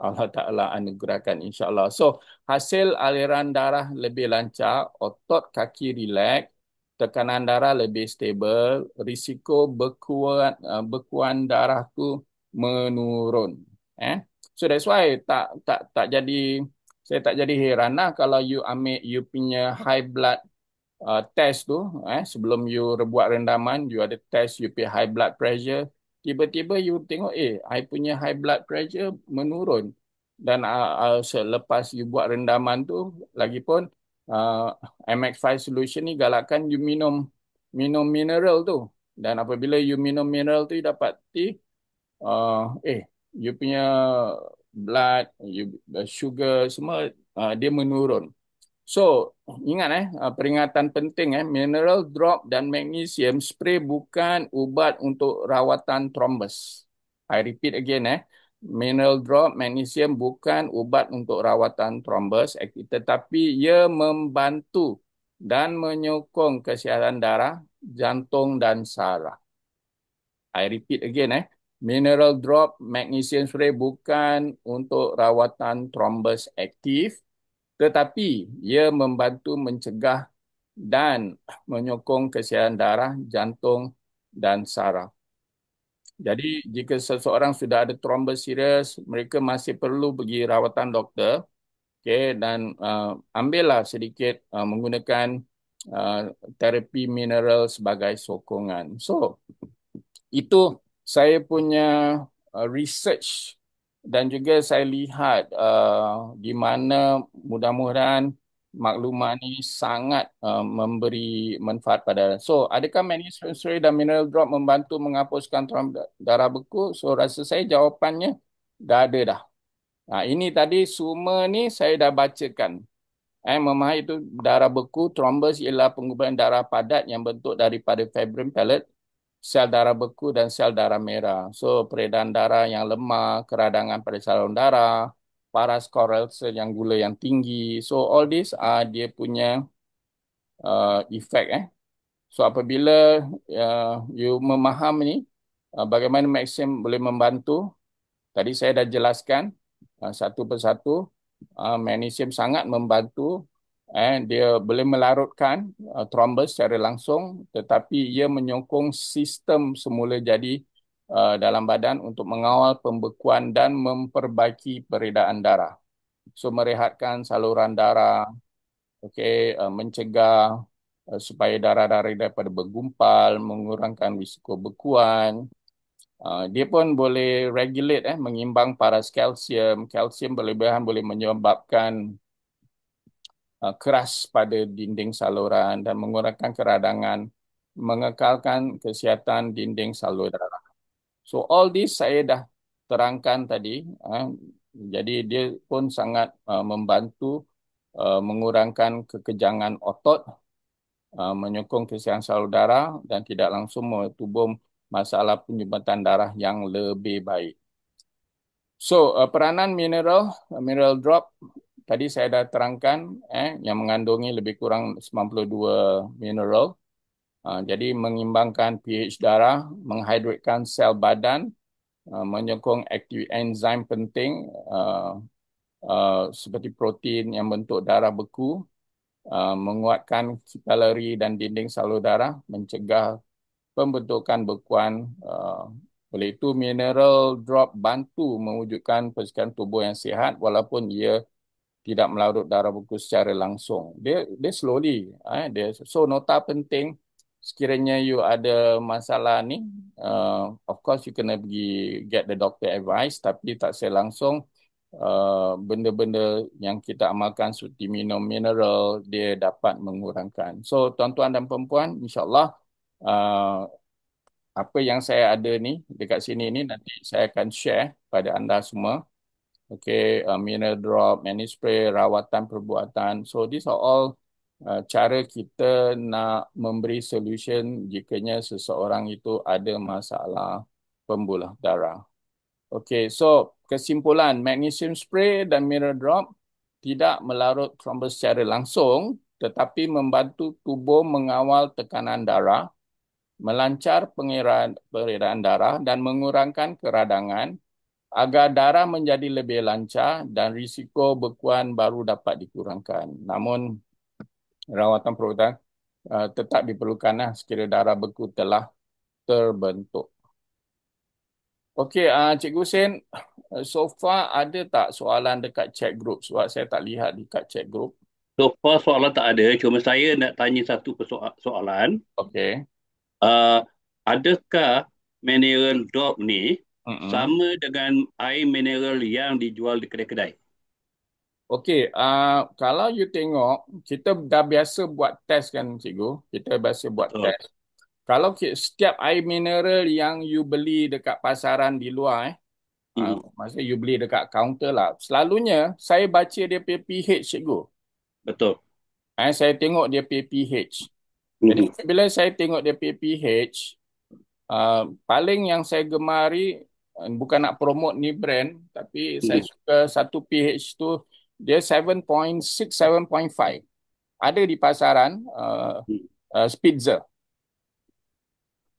Allah Ta'ala anugerahkan insyaAllah. So, hasil aliran darah lebih lancar, otot kaki rileks, tekanan darah lebih stabil, risiko bekuan darah tu menurun. So that's why tak jadi, saya tak jadi heran lah kalau you ambil you punya high blood test tu, sebelum you buat rendaman, you ada test you punya high blood pressure, tiba-tiba you tengok, I punya high blood pressure menurun. Dan selepas you buat rendaman tu, lagipun MX5 solution ni galakkan you minum mineral tu. Dan apabila you minum mineral tu, you dapati you punya blood, sugar semua dia menurun. So, ingat peringatan penting mineral drop dan magnesium spray bukan ubat untuk rawatan trombus. I repeat again mineral drop magnesium bukan ubat untuk rawatan trombus, tetapi ia membantu dan menyokong kesihatan darah, jantung dan saraf. I repeat again mineral drop magnesium spray bukan untuk rawatan trombus aktif, tetapi ia membantu mencegah dan menyokong kesihatan darah, jantung dan saraf. Jadi jika seseorang sudah ada trombus serius, mereka masih perlu pergi rawatan doktor, dan ambillah sedikit menggunakan terapi mineral sebagai sokongan. So itu saya punya research dan juga saya lihat di mana mudah-mudahan maklumat ini sangat memberi manfaat pada. So, adakah magnesium spray dan mineral drop membantu menghapuskan darah beku? So, rasa saya jawapannya dah ada dah. Ini tadi semua ni saya dah bacakan. Memahami itu darah beku, trombus ialah pengubahan darah padat yang bentuk daripada fibrin pellet, sel darah beku dan sel darah merah. So, peredaran darah yang lemah, keradangan pada saluran darah, paras koral sel yang gula yang tinggi. So, all this dia punya efek. So, apabila you memaham ni, bagaimana Maxim boleh membantu, tadi saya dah jelaskan satu persatu. Magnesium sangat membantu. Dia boleh melarutkan thrombus secara langsung, tetapi ia menyokong sistem semula jadi dalam badan untuk mengawal pembekuan dan memperbaiki peredaran darah. So merehatkan saluran darah, okey, mencegah supaya darah-darah daripada bergumpal, mengurangkan risiko bekuan. Dia pun boleh regulate, mengimbang paras kalsium. Kalsium berlebihan boleh menyebabkan keras pada dinding saluran dan mengurangkan keradangan, mengekalkan kesihatan dinding saluran darah. So all this saya dah terangkan tadi. Jadi dia pun sangat membantu mengurangkan kekejangan otot, menyokong kesihatan salur darah dan tidak langsung tubuh masalah penyumbatan darah yang lebih baik. So, peranan mineral drop tadi saya dah terangkan yang mengandungi lebih kurang 92 mineral. Jadi mengimbangkan pH darah, menghidratekan sel badan, menyokong aktif enzim penting seperti protein yang bentuk darah beku, menguatkan kapilari dan dinding salur darah, mencegah pembentukan bekuan. Oleh itu, mineral drop bantu mewujudkan persikatan tubuh yang sihat walaupun ia tidak melarut darah beku secara langsung. Dia slowly. So, nota penting, sekiranya you ada masalah ni, of course you kena pergi get the doctor advice, tapi tak saya langsung benda-benda yang kita amalkan seperti minum mineral, dia dapat mengurangkan. So, tuan-tuan dan perempuan, insyaAllah, apa yang saya ada ni dekat sini ni nanti saya akan share pada anda semua. Okay, mineral drop, mani spray, rawatan perbuatan. So these are all cara kita nak memberi solution jikanya seseorang itu ada masalah pembuluh darah. Okay, so kesimpulan, magnesium spray dan mineral drop tidak melarut thrombus secara langsung, tetapi membantu tubuh mengawal tekanan darah, melancar peredaran darah dan mengurangkan keradangan agar darah menjadi lebih lancar dan risiko bekuan baru dapat dikurangkan. Namun, rawatan perubatan tetap diperlukan sekiranya darah beku telah terbentuk. Okey, Cikgu Hussein, so far ada tak soalan dekat chat group? Sebab saya tak lihat dekat chat group. So far soalan tak ada, cuma saya nak tanya satu soalan. Okey. Adakah mineral drop ni sama dengan air mineral yang dijual di kedai-kedai? Okey, kalau you tengok, kita dah biasa buat test kan, Cikgu? Kita biasa buat test. Kalau setiap air mineral yang you beli dekat pasaran di luar, maksudnya you beli dekat kaunter lah, selalunya saya baca dia punya pH, Cikgu. Betul. Saya tengok dia punya pH. Jadi bila saya tengok dia punya pH, paling yang saya gemari, bukan nak promote ni brand, tapi saya suka satu pH tu, dia 7.6, 7.5. Ada di pasaran, Spitzer.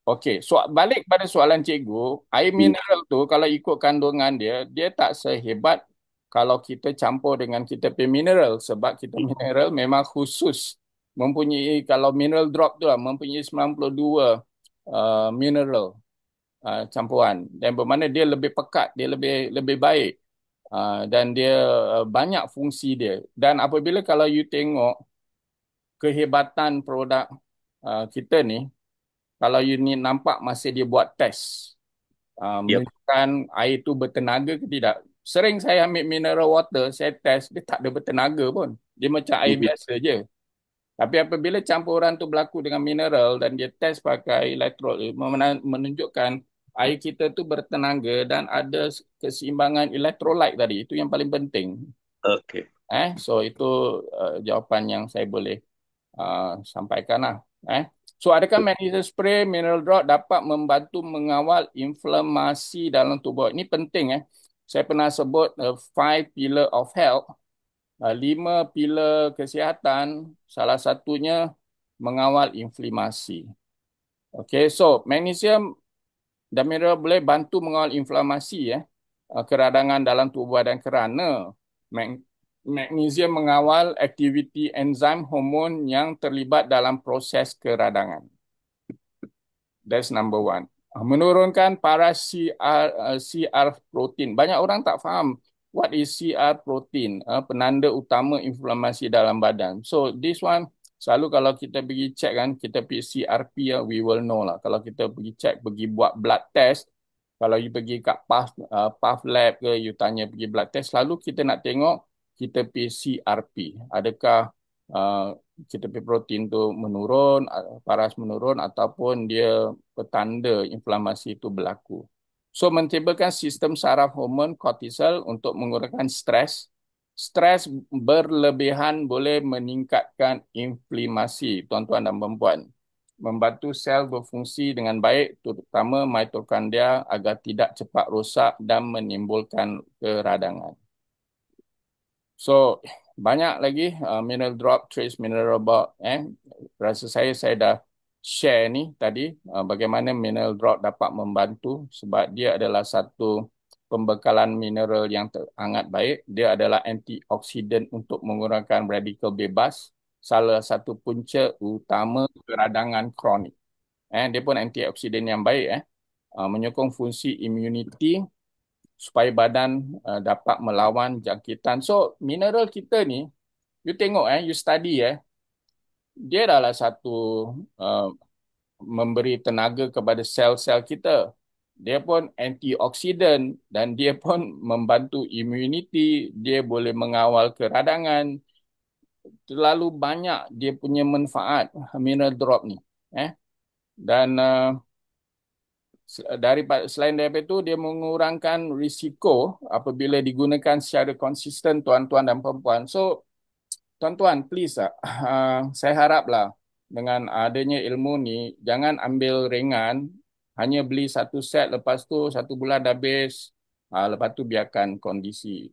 Okey, so balik pada soalan cikgu, air mineral tu kalau ikut kandungan dia, dia tak sehebat kalau kita campur dengan kita punya mineral. Sebab kita mineral memang khusus. Mempunyai, kalau mineral drop tu lah, mempunyai 92 mineral campuran. Dan bermakna dia lebih pekat, dia lebih baik. Dan dia banyak fungsi dia. Dan apabila kalau you tengok kehebatan produk kita ni, kalau you ni nampak masa dia buat test, menunjukkan air tu bertenaga ke tidak. Sering saya ambil mineral water, saya test, dia tak ada bertenaga pun. Dia macam air biasa je. Tapi apabila campuran tu berlaku dengan mineral dan dia test pakai elektrod, menunjukkan air kita tu bertenaga dan ada keseimbangan elektrolit tadi. Itu yang paling penting. Okey. So itu jawapan yang saya boleh sampaikan lah. So adakah magnesium spray, mineral drop dapat membantu mengawal inflamasi dalam tubuh? Ini penting. Saya pernah sebut 5 pillar of health. 5 pilar kesihatan, salah satunya mengawal inflamasi. Okey, so magnesium dan mineral boleh bantu mengawal inflamasi, keradangan dalam tubuh badan kerana Magnesium mengawal aktiviti enzim hormon yang terlibat dalam proses keradangan. That's number one. Menurunkan paras CR protein. Banyak orang tak faham what is CR protein, penanda utama inflamasi dalam badan. So this one, selalu kalau kita pergi check kan, kita pergi CRP, we will know lah. Kalau kita pergi check, pergi buat blood test, kalau you pergi kat PAF lab ke, you tanya pergi blood test, selalu kita nak tengok, kita pergi CRP. Adakah kita punya protein tu menurun, paras menurun ataupun dia petanda inflamasi itu berlaku. So mentimbulkan sistem saraf hormon kortisol untuk mengurangkan stres. Stres berlebihan boleh meningkatkan inflamasi, tuan-tuan dan puan-puan. Membantu sel berfungsi dengan baik, terutama mitokondria agar tidak cepat rosak dan menimbulkan keradangan. So, banyak lagi mineral drop, trace mineral drop. Rasa saya dah share ni tadi bagaimana mineral drop dapat membantu sebab dia adalah satu pembekalan mineral yang sangat baik. Dia adalah antioksidan untuk mengurangkan radikal bebas. Salah satu punca utama keradangan kronik. Dia pun antioksidan yang baik. Menyokong fungsi immunity supaya badan dapat melawan jangkitan. So, mineral kita ni, you tengok, you study, dia adalah satu memberi tenaga kepada sel-sel kita. Dia pun antioksidan dan dia pun membantu immunity, dia boleh mengawal keradangan. Terlalu banyak dia punya manfaat mineral drop ni. Dan selain daripada itu, dia mengurangkan risiko apabila digunakan secara konsisten, tuan-tuan dan perempuan. So, tuan-tuan, please, saya haraplah dengan adanya ilmu ni, jangan ambil ringan, hanya beli satu set, lepas tu satu bulan dah habis, lepas tu biarkan kondisi.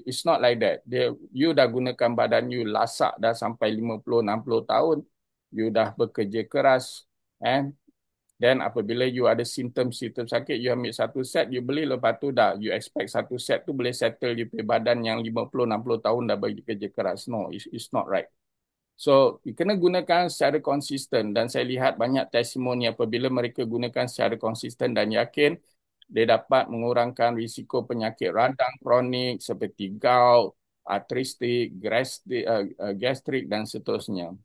It's not like that. You dah gunakan badan you lasak dah sampai 50-60 tahun, you dah bekerja keras, dan apabila you ada simptom-simptom sakit, you ambil satu set, you beli, lepas tu dah, you expect satu set tu boleh settle you punya badan yang 50-60 tahun dah bagi kerja keras. No, it's not right. So, you kena gunakan secara konsisten dan saya lihat banyak testimoni apabila mereka gunakan secara konsisten dan yakin, dia dapat mengurangkan risiko penyakit radang kronik seperti gout, arthritis, gastrik dan seterusnya.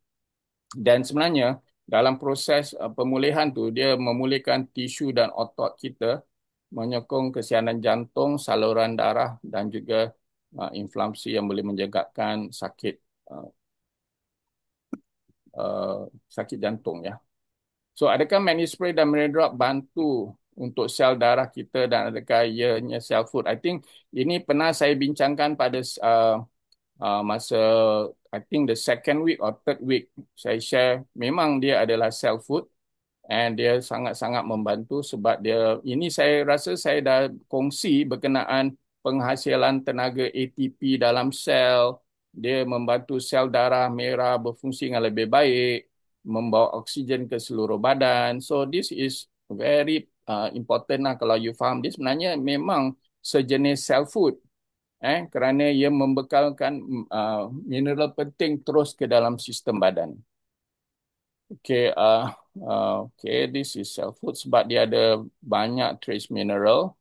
Dan sebenarnya, dalam proses pemulihan tu, dia memulihkan tisu dan otot kita, menyokong kesihanan jantung, saluran darah dan juga inflamasi yang boleh menyebabkan sakit jantung, ya. So, adakah magnesium spray dan mineral drop bantu untuk sel darah kita dan adakah ianya sel food? I think ini pernah saya bincangkan pada masa I think the second week or third week saya share, memang dia adalah cell food and dia sangat-sangat membantu sebab dia, ini saya rasa saya dah kongsi berkenaan penghasilan tenaga ATP dalam sel, dia membantu sel darah merah berfungsi dengan lebih baik, membawa oksigen ke seluruh badan. So this is very important lah kalau you faham. Dia sebenarnya memang sejenis cell food. Kerana ia membekalkan mineral penting terus ke dalam sistem badan. Okay, this is cell food sebab dia ada banyak trace mineral.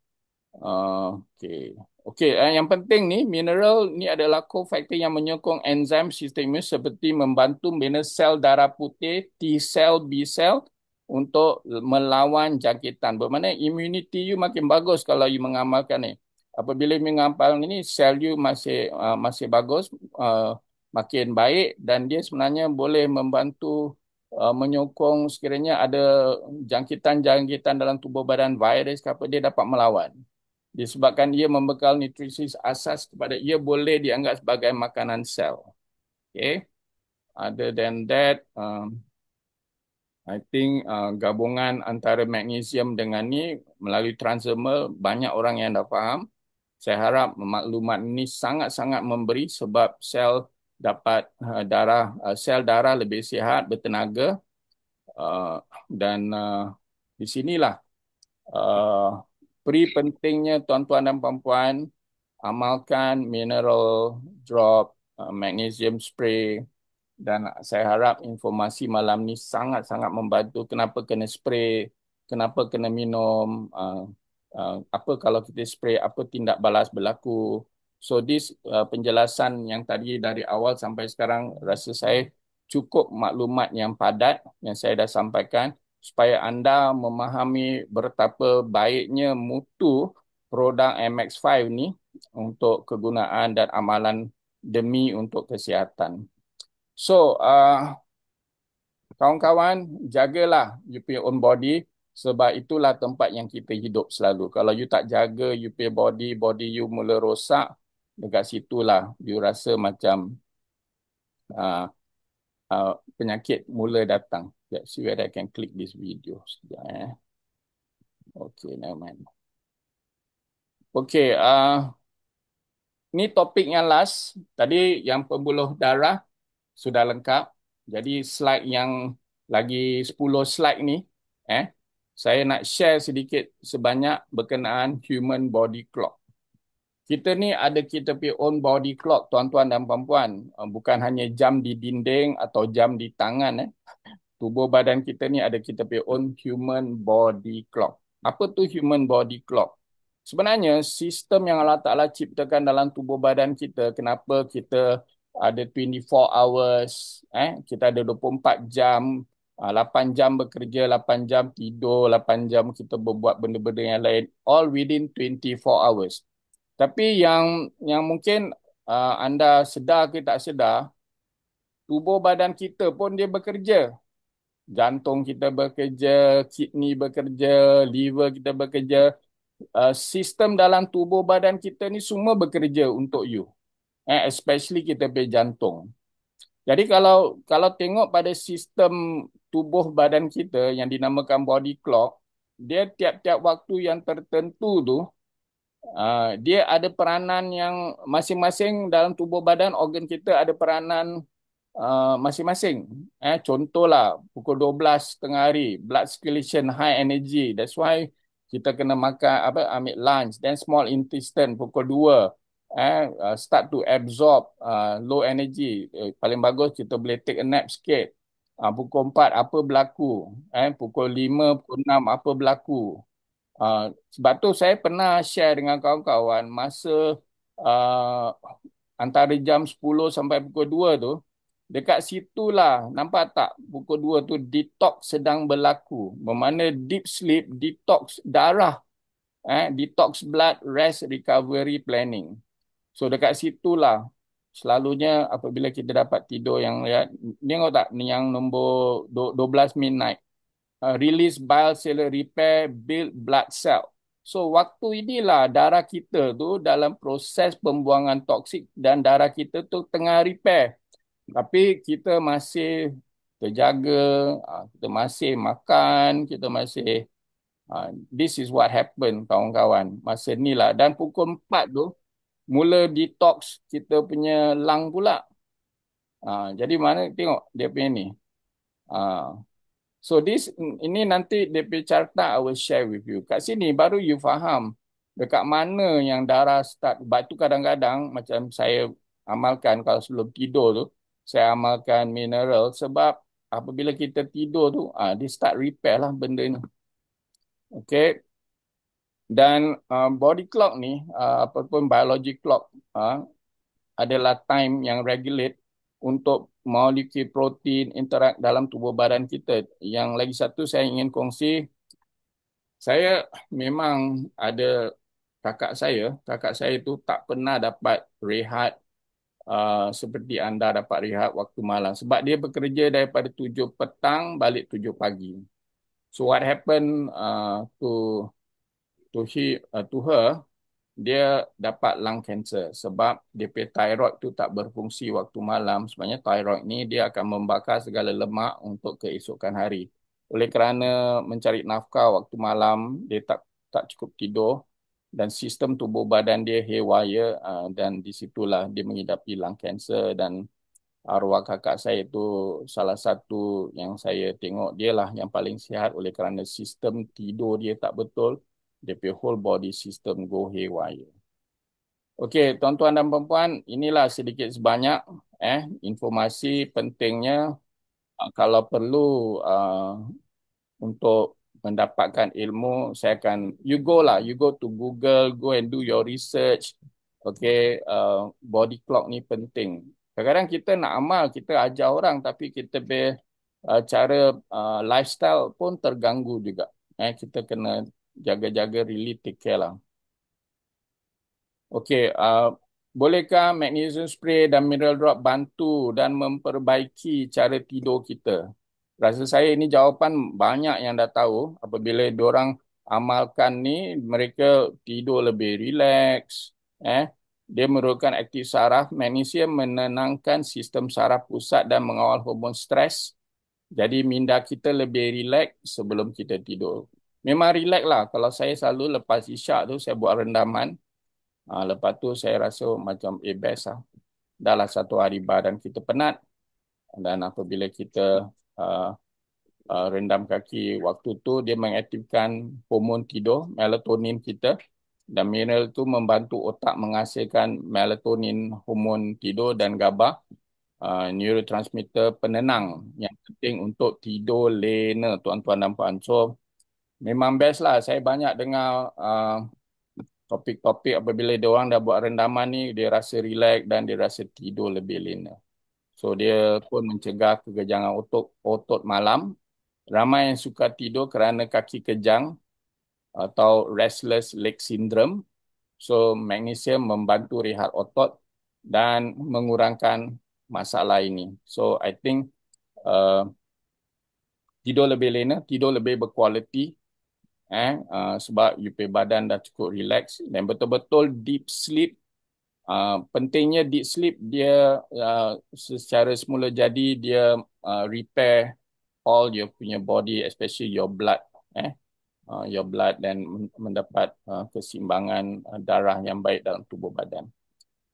Yang penting ni, mineral ni adalah cofactor yang menyokong enzim sistem imun seperti membantu bina sel darah putih, T cell, B cell untuk melawan jangkitan. Bermakna immunity you makin bagus kalau you mengamalkan ni. Apabila mengampal ini, sel you masih bagus, makin baik dan dia sebenarnya boleh membantu menyokong sekiranya ada jangkitan-jangkitan dalam tubuh badan, virus ke apa, dia dapat melawan. Disebabkan ia membekal nutrisi asas kepada ia boleh dianggap sebagai makanan sel. Okay. Other than that, I think gabungan antara magnesium dengan ni melalui transdermal, banyak orang yang dah faham. Saya harap maklumat ini sangat-sangat memberi sebab sel dapat sel darah lebih sihat, bertenaga, dan di sinilah pentingnya tuan-tuan dan puan-puan amalkan mineral drop, magnesium spray, dan saya harap informasi malam ni sangat-sangat membantu. Kenapa kena spray, kenapa kena minum, apa kalau kita spray, apa tindak balas berlaku. So this penjelasan yang tadi dari awal sampai sekarang rasa saya cukup maklumat yang padat yang saya dah sampaikan supaya anda memahami betapa baiknya mutu produk MX5 ni untuk kegunaan dan amalan demi untuk kesihatan. So, kawan-kawan, jagalah you punya own body sebab itulah tempat yang kita hidup selalu. Kalau you tak jaga you punya body you mula rosak, dekat situlah you rasa macam uh, penyakit mula datang. Let's see whether I can click this video. Sekejap, Okay, never mind. Okay, ni topik yang last. Tadi yang pembuluh darah sudah lengkap. Jadi slide yang lagi 10 slide ni, saya nak share sedikit sebanyak berkenaan human body clock. Kita ni ada kita punya own body clock, tuan-tuan dan puan-puan. Bukan hanya jam di dinding atau jam di tangan. Tubuh badan kita ni ada kita punya own human body clock. Apa tu human body clock? Sebenarnya sistem yang Allah Ta'ala ciptakan dalam tubuh badan kita, kenapa kita ada 24 hours, kita ada 24 jam, 8 jam bekerja, 8 jam tidur, 8 jam kita berbuat benda-benda yang lain, all within 24 hours. Tapi yang mungkin anda sedar ke tak sedar, tubuh badan kita pun dia bekerja. Jantung kita bekerja, kidney bekerja, liver kita bekerja. Sistem dalam tubuh badan kita ni semua bekerja untuk you. Especially kita punya jantung. Jadi kalau tengok pada sistem tubuh badan kita yang dinamakan body clock, dia tiap-tiap waktu yang tertentu tu, dia ada peranan yang masing-masing dalam tubuh badan, organ kita ada peranan masing-masing. Contohlah, pukul 12 tengah hari, blood circulation high energy. That's why kita kena makan, ambil lunch. Then small intestine pukul 2. Start to absorb low energy. Paling bagus kita boleh take a nap sikit. Pukul 4 apa berlaku. Pukul 5, pukul 6 apa berlaku. Sebab tu saya pernah share dengan kawan-kawan masa antara jam 10 sampai pukul 2 tu, dekat situlah, nampak tak pukul 2 tu detox sedang berlaku. Bermakna deep sleep, detox darah, detox blood, rest, recovery, planning. So dekat situlah, selalunya apabila kita dapat tidur yang, tengok tak, yang nombor 12 midnight. Release bile cell repair, build blood cell. So waktu inilah darah kita tu dalam proses pembuangan toksik dan darah kita tu tengah repair. Tapi kita masih terjaga, kita masih makan, kita masih this is what happen kawan-kawan. Masa ni lah. Dan pukul 4 tu mula detox kita punya lung pula. Jadi mana tengok dia punya ni. So ini nanti DP carta I will share with you. Kat sini baru you faham dekat mana yang darah start. Sebab tu kadang-kadang macam saya amalkan kalau sebelum tidur tu, saya amalkan mineral sebab apabila kita tidur tu, dia start repair lah benda ni. Okay. Dan body clock ni, apapun biology clock, adalah time yang regulate untuk molekul protein interak dalam tubuh badan kita. Yang lagi satu saya ingin kongsi, saya memang ada kakak saya tu tak pernah dapat rehat seperti anda dapat rehat waktu malam. Sebab dia bekerja daripada 7 petang balik 7 pagi. So what happened to her, dia dapat lung cancer sebab dia punya thyroid tu tak berfungsi waktu malam. Sebenarnya thyroid ni dia akan membakar segala lemak untuk keesokan hari. Oleh kerana mencari nafkah waktu malam, dia tak cukup tidur dan sistem tubuh badan dia haywire, dan di situlah dia mengidapi lung cancer. Dan arwah kakak saya itu salah satu yang saya tengok dia lah yang paling sihat oleh kerana sistem tidur dia tak betul. Dia punya whole body system go haywire. Okey, tuan-tuan dan puan-puan, inilah sedikit sebanyak informasi pentingnya kalau perlu untuk mendapatkan ilmu, saya akan you go to Google, go and do your research. Okay, body clock ni penting. Kadang-kadang kita nak amal, kita ajar orang tapi kita cara lifestyle pun terganggu juga. Kita kena jaga-jaga, really take care lah. Okey, bolehkah magnesium spray dan mineral drop bantu dan memperbaiki cara tidur kita? Rasa saya ini jawapan banyak yang dah tahu. Apabila diorang amalkan ni, mereka tidur lebih rileks. Dia merupakan aktif saraf. Magnesium menenangkan sistem saraf pusat dan mengawal hormon stres. Jadi minda kita lebih rileks sebelum kita tidur. Memang rileks lah. Kalau saya selalu lepas isyak tu, saya buat rendaman. Lepas tu saya rasa macam best lah. Dah lah satu hari badan kita penat. Dan apabila kita rendam kaki waktu tu, dia mengaktifkan hormon tidur, melatonin kita. Dan mineral tu membantu otak menghasilkan melatonin, hormon tidur dan GABA, neurotransmitter penenang yang penting untuk tidur lena, tuan-tuan dan puan. So, memang best lah. Saya banyak dengar topik-topik apabila dia orang dah buat rendaman ni, dia rasa relax dan dia rasa tidur lebih lena. So, dia pun mencegah kegejangan otot malam. Ramai yang suka tidur kerana kaki kejang atau restless leg syndrome. So, magnesium membantu rehat otot dan mengurangkan masalah ini. So, I think tidur lebih lena, tidur lebih berkualiti. Sebab you punya badan dah cukup relax dan betul-betul deep sleep. Pentingnya deep sleep, dia secara semula jadi dia repair all your punya body, especially your blood. Your blood dan mendapat keseimbangan darah yang baik dalam tubuh badan.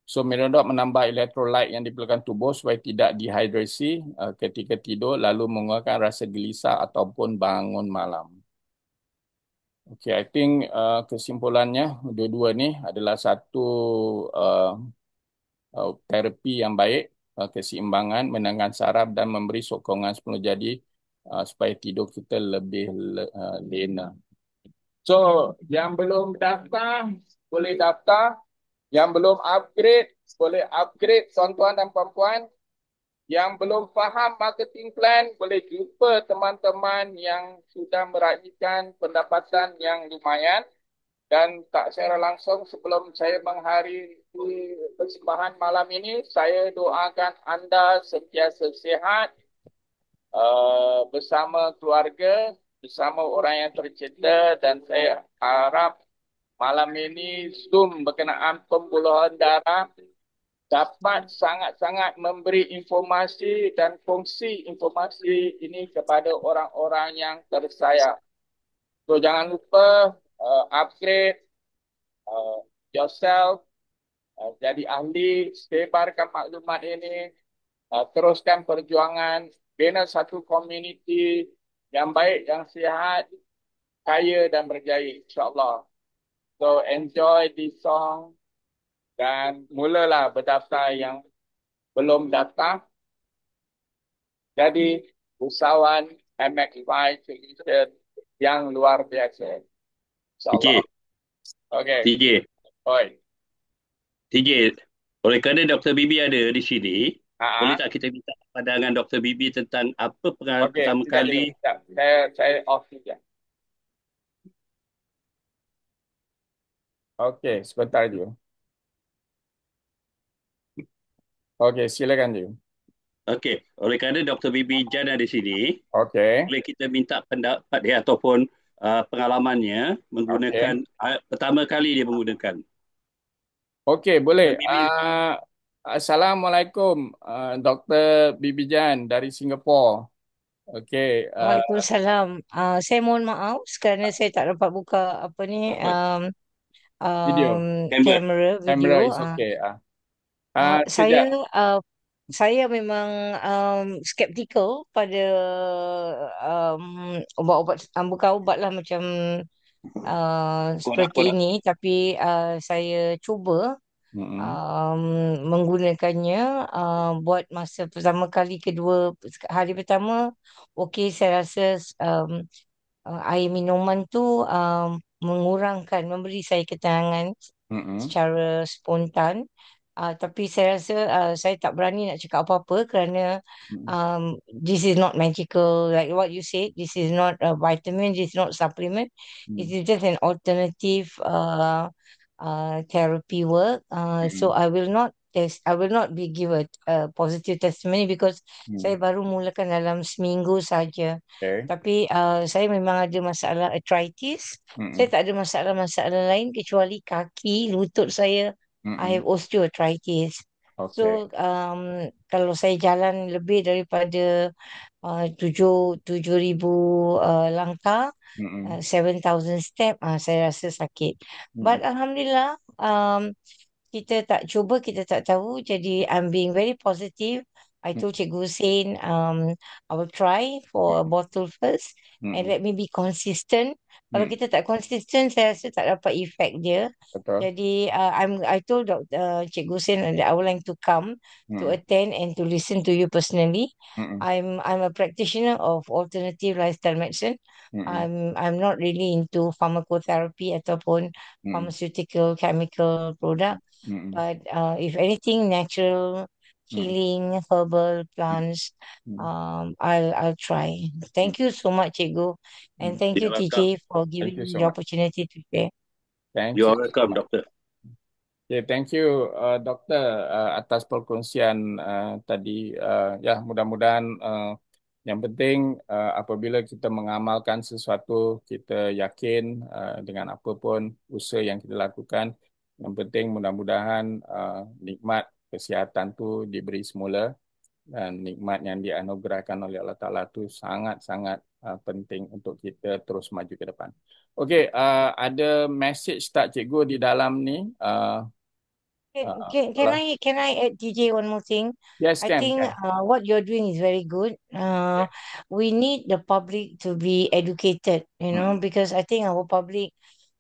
So, mineral drop menambah elektrolit yang diperlukan tubuh supaya tidak dehidrasi ketika tidur lalu mengurangkan rasa gelisah ataupun bangun malam. Okay, I think kesimpulannya dua-dua ni adalah satu terapi yang baik, keseimbangan, menenangkan saraf dan memberi sokongan semula jadi supaya tidur kita lebih lena. So, yang belum daftar, boleh daftar. Yang belum upgrade, boleh upgrade tuan-tuan dan puan-puan. Yang belum faham marketing plan, boleh jumpa teman-teman yang sudah meraihkan pendapatan yang lumayan. Dan tak secara langsung sebelum saya menghadiri persembahan malam ini, saya doakan anda sentiasa sihat, bersama keluarga, bersama orang yang tercinta, dan saya harap malam ini Zoom berkenaan pembuluhan darah dapat sangat-sangat memberi informasi dan kongsi informasi ini kepada orang-orang yang tersayang. So jangan lupa upgrade yourself, jadi ahli, sebarkan maklumat ini, teruskan perjuangan, bina satu komuniti yang baik, yang sihat, kaya dan berjaya, insyaAllah. So enjoy this song dan mulalah berdaftar yang belum daftar. Jadi usahawan MX5 Solution yang luar biasa. InsyaAllah. Okay. TJ, Oi. TJ, oleh kerana Dr. Bibi ada di sini, boleh Ha-ha. tak kita minta pandangan Dr. Bibi tentang apa pengalaman Okey, pertama sekejap kali? dulu, sekejap. Saya off sekejap. Okey, sebentar je. Okey, silakan je. Okey, oleh kerana Dr. Bibi Jan ada di sini, Okey. boleh kita minta pendapat dia ataupun pengalamannya menggunakan pertama kali dia menggunakan. Okey, boleh. Dr. Bibi, Assalamualaikum, Dr. Bibi Jan dari Singapura. Okey, Waalaikumsalam. Saya mohon maaf kerana saya tak dapat buka apa ni video. kamera Kamera video. is okay. Saya Sekejap. saya memang skeptikal pada ubat-ubat, bukan ubat lah, macam seperti Korak-korak. ini, tapi saya cuba Mm-mm. menggunakannya buat masa pertama kali, kedua hari pertama okey, saya rasa air minuman tu memberi saya ketenangan Mm-mm. secara spontan. Tapi saya rasa saya tak berani nak cakap apa-apa kerana Mm-mm. this is not magical like what you said. This is not a vitamin. This is not supplement. It Mm-mm. is just an alternative therapy work. So Mm-mm. I will not test. I will not be give a positive testimony because Mm. saya baru mulakan dalam seminggu saja. Okay. Tapi saya memang ada masalah arthritis. Saya Mm-mm. tak ada masalah-masalah lain kecuali kaki, lutut saya. I Mm-mm. have osteoarthritis. Okay. So kalau saya jalan lebih daripada 7,000 langkah, Mm-mm. 7,000 step, saya rasa sakit. But Mm-mm. Alhamdulillah, kita tak cuba, kita tak tahu. Jadi I'm being very positive. I told Cikgu Hussein, I will try for a bottle first and Mm-mm. let me be consistent. Kalau Mm. kita tak consistent, saya rasa tak dapat effect dia. Betul. Jadi I told Cikgu Hussein that I would like to come to Mm. attend and to listen to you personally. Mm-mm. I'm a practitioner of alternative lifestyle medicine. Mm-mm. I'm not really into pharmacotherapy ataupun Mm-mm. pharmaceutical chemical product. Mm-mm. But if anything, natural Mm-mm. healing, herbal plants, Mm-mm. I'll try. Thank you so much, Cikgu, and Mm. thank you, You're welcome. TJ, for Thank giving you me so the much. opportunity to share. Thank You're you so welcome, much. Doktor. Okay, thank you, Doktor, atas perkongsian tadi. Ya, mudah-mudahan yang penting apabila kita mengamalkan sesuatu, kita yakin dengan apa pun usaha yang kita lakukan. Yang penting mudah-mudahan nikmat kesihatan tu diberi semula dan nikmat yang dianugerahkan oleh Allah Ta'ala tu sangat-sangat penting untuk kita terus maju ke depan. Okey, ada message tak cikgu di dalam ni? Can I add, TJ, one more thing? Yes, I can, think can. what you're doing is very good. We need the public to be educated, Mm, because I think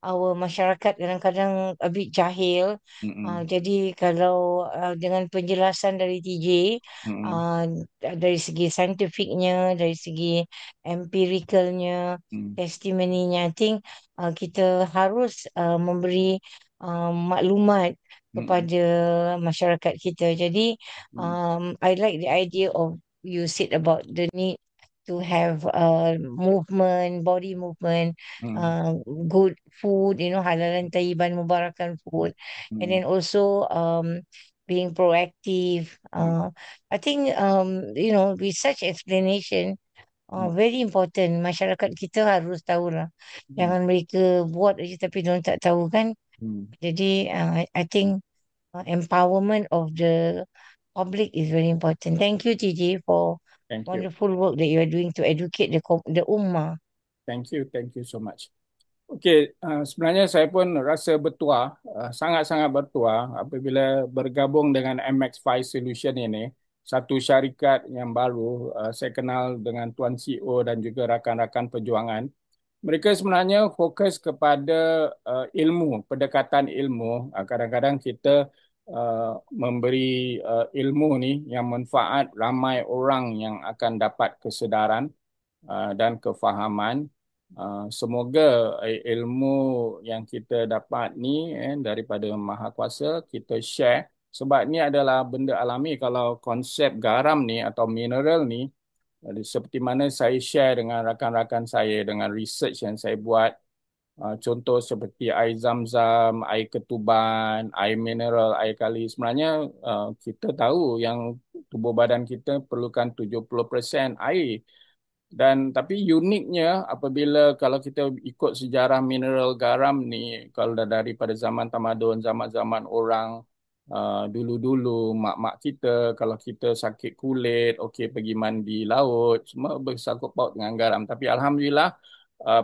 our masyarakat kadang-kadang a bit jahil. mm, Jadi kalau dengan penjelasan dari TJ, mm, uh, dari segi saintifiknya, dari segi empiricalnya, mm, testimoninya, I think kita harus memberi maklumat mm, kepada masyarakat kita. Jadi, mm, I like the idea of you said about the need to have movement, body movement, mm, uh, good food, halalan tayyiban mubarakan food, and mm, then also being proactive. mm, I think with such explanation, mm, very important. Masyarakat kita harus tahulah. mm, Jangan mereka buat aja tapi diorang tak tahu kan. mm. Jadi I think empowerment of the public is very important. Thank you, TJ, for Thank you. wonderful work that you are doing to educate the ummah. Thank you so much. Okey, sebenarnya saya pun rasa bertuah, sangat-sangat bertuah apabila bergabung dengan MX5 Solution ini, satu syarikat yang baru. Saya kenal dengan Tuan CEO dan juga rakan-rakan perjuangan. Mereka sebenarnya fokus kepada ilmu, pendekatan ilmu. Kadang-kadang kita memberi ilmu ni yang manfaat ramai orang yang akan dapat kesedaran dan kefahaman. Semoga ilmu yang kita dapat ni daripada Maha Kuasa kita share, sebab ni adalah benda alami. Kalau konsep garam ni atau mineral ni, seperti mana saya share dengan rakan-rakan saya dengan research yang saya buat, contoh seperti air zam-zam, air ketuban, air mineral, air kali. Sebenarnya kita tahu yang tubuh badan kita perlukan 70% air. Dan tapi uniknya apabila kalau kita ikut sejarah mineral garam ni, kalau daripada zaman tamadun, zaman-zaman orang dulu-dulu, mak-mak kita, kalau kita sakit kulit, okey pergi mandi laut, semua bersangkut paut dengan garam. Tapi Alhamdulillah,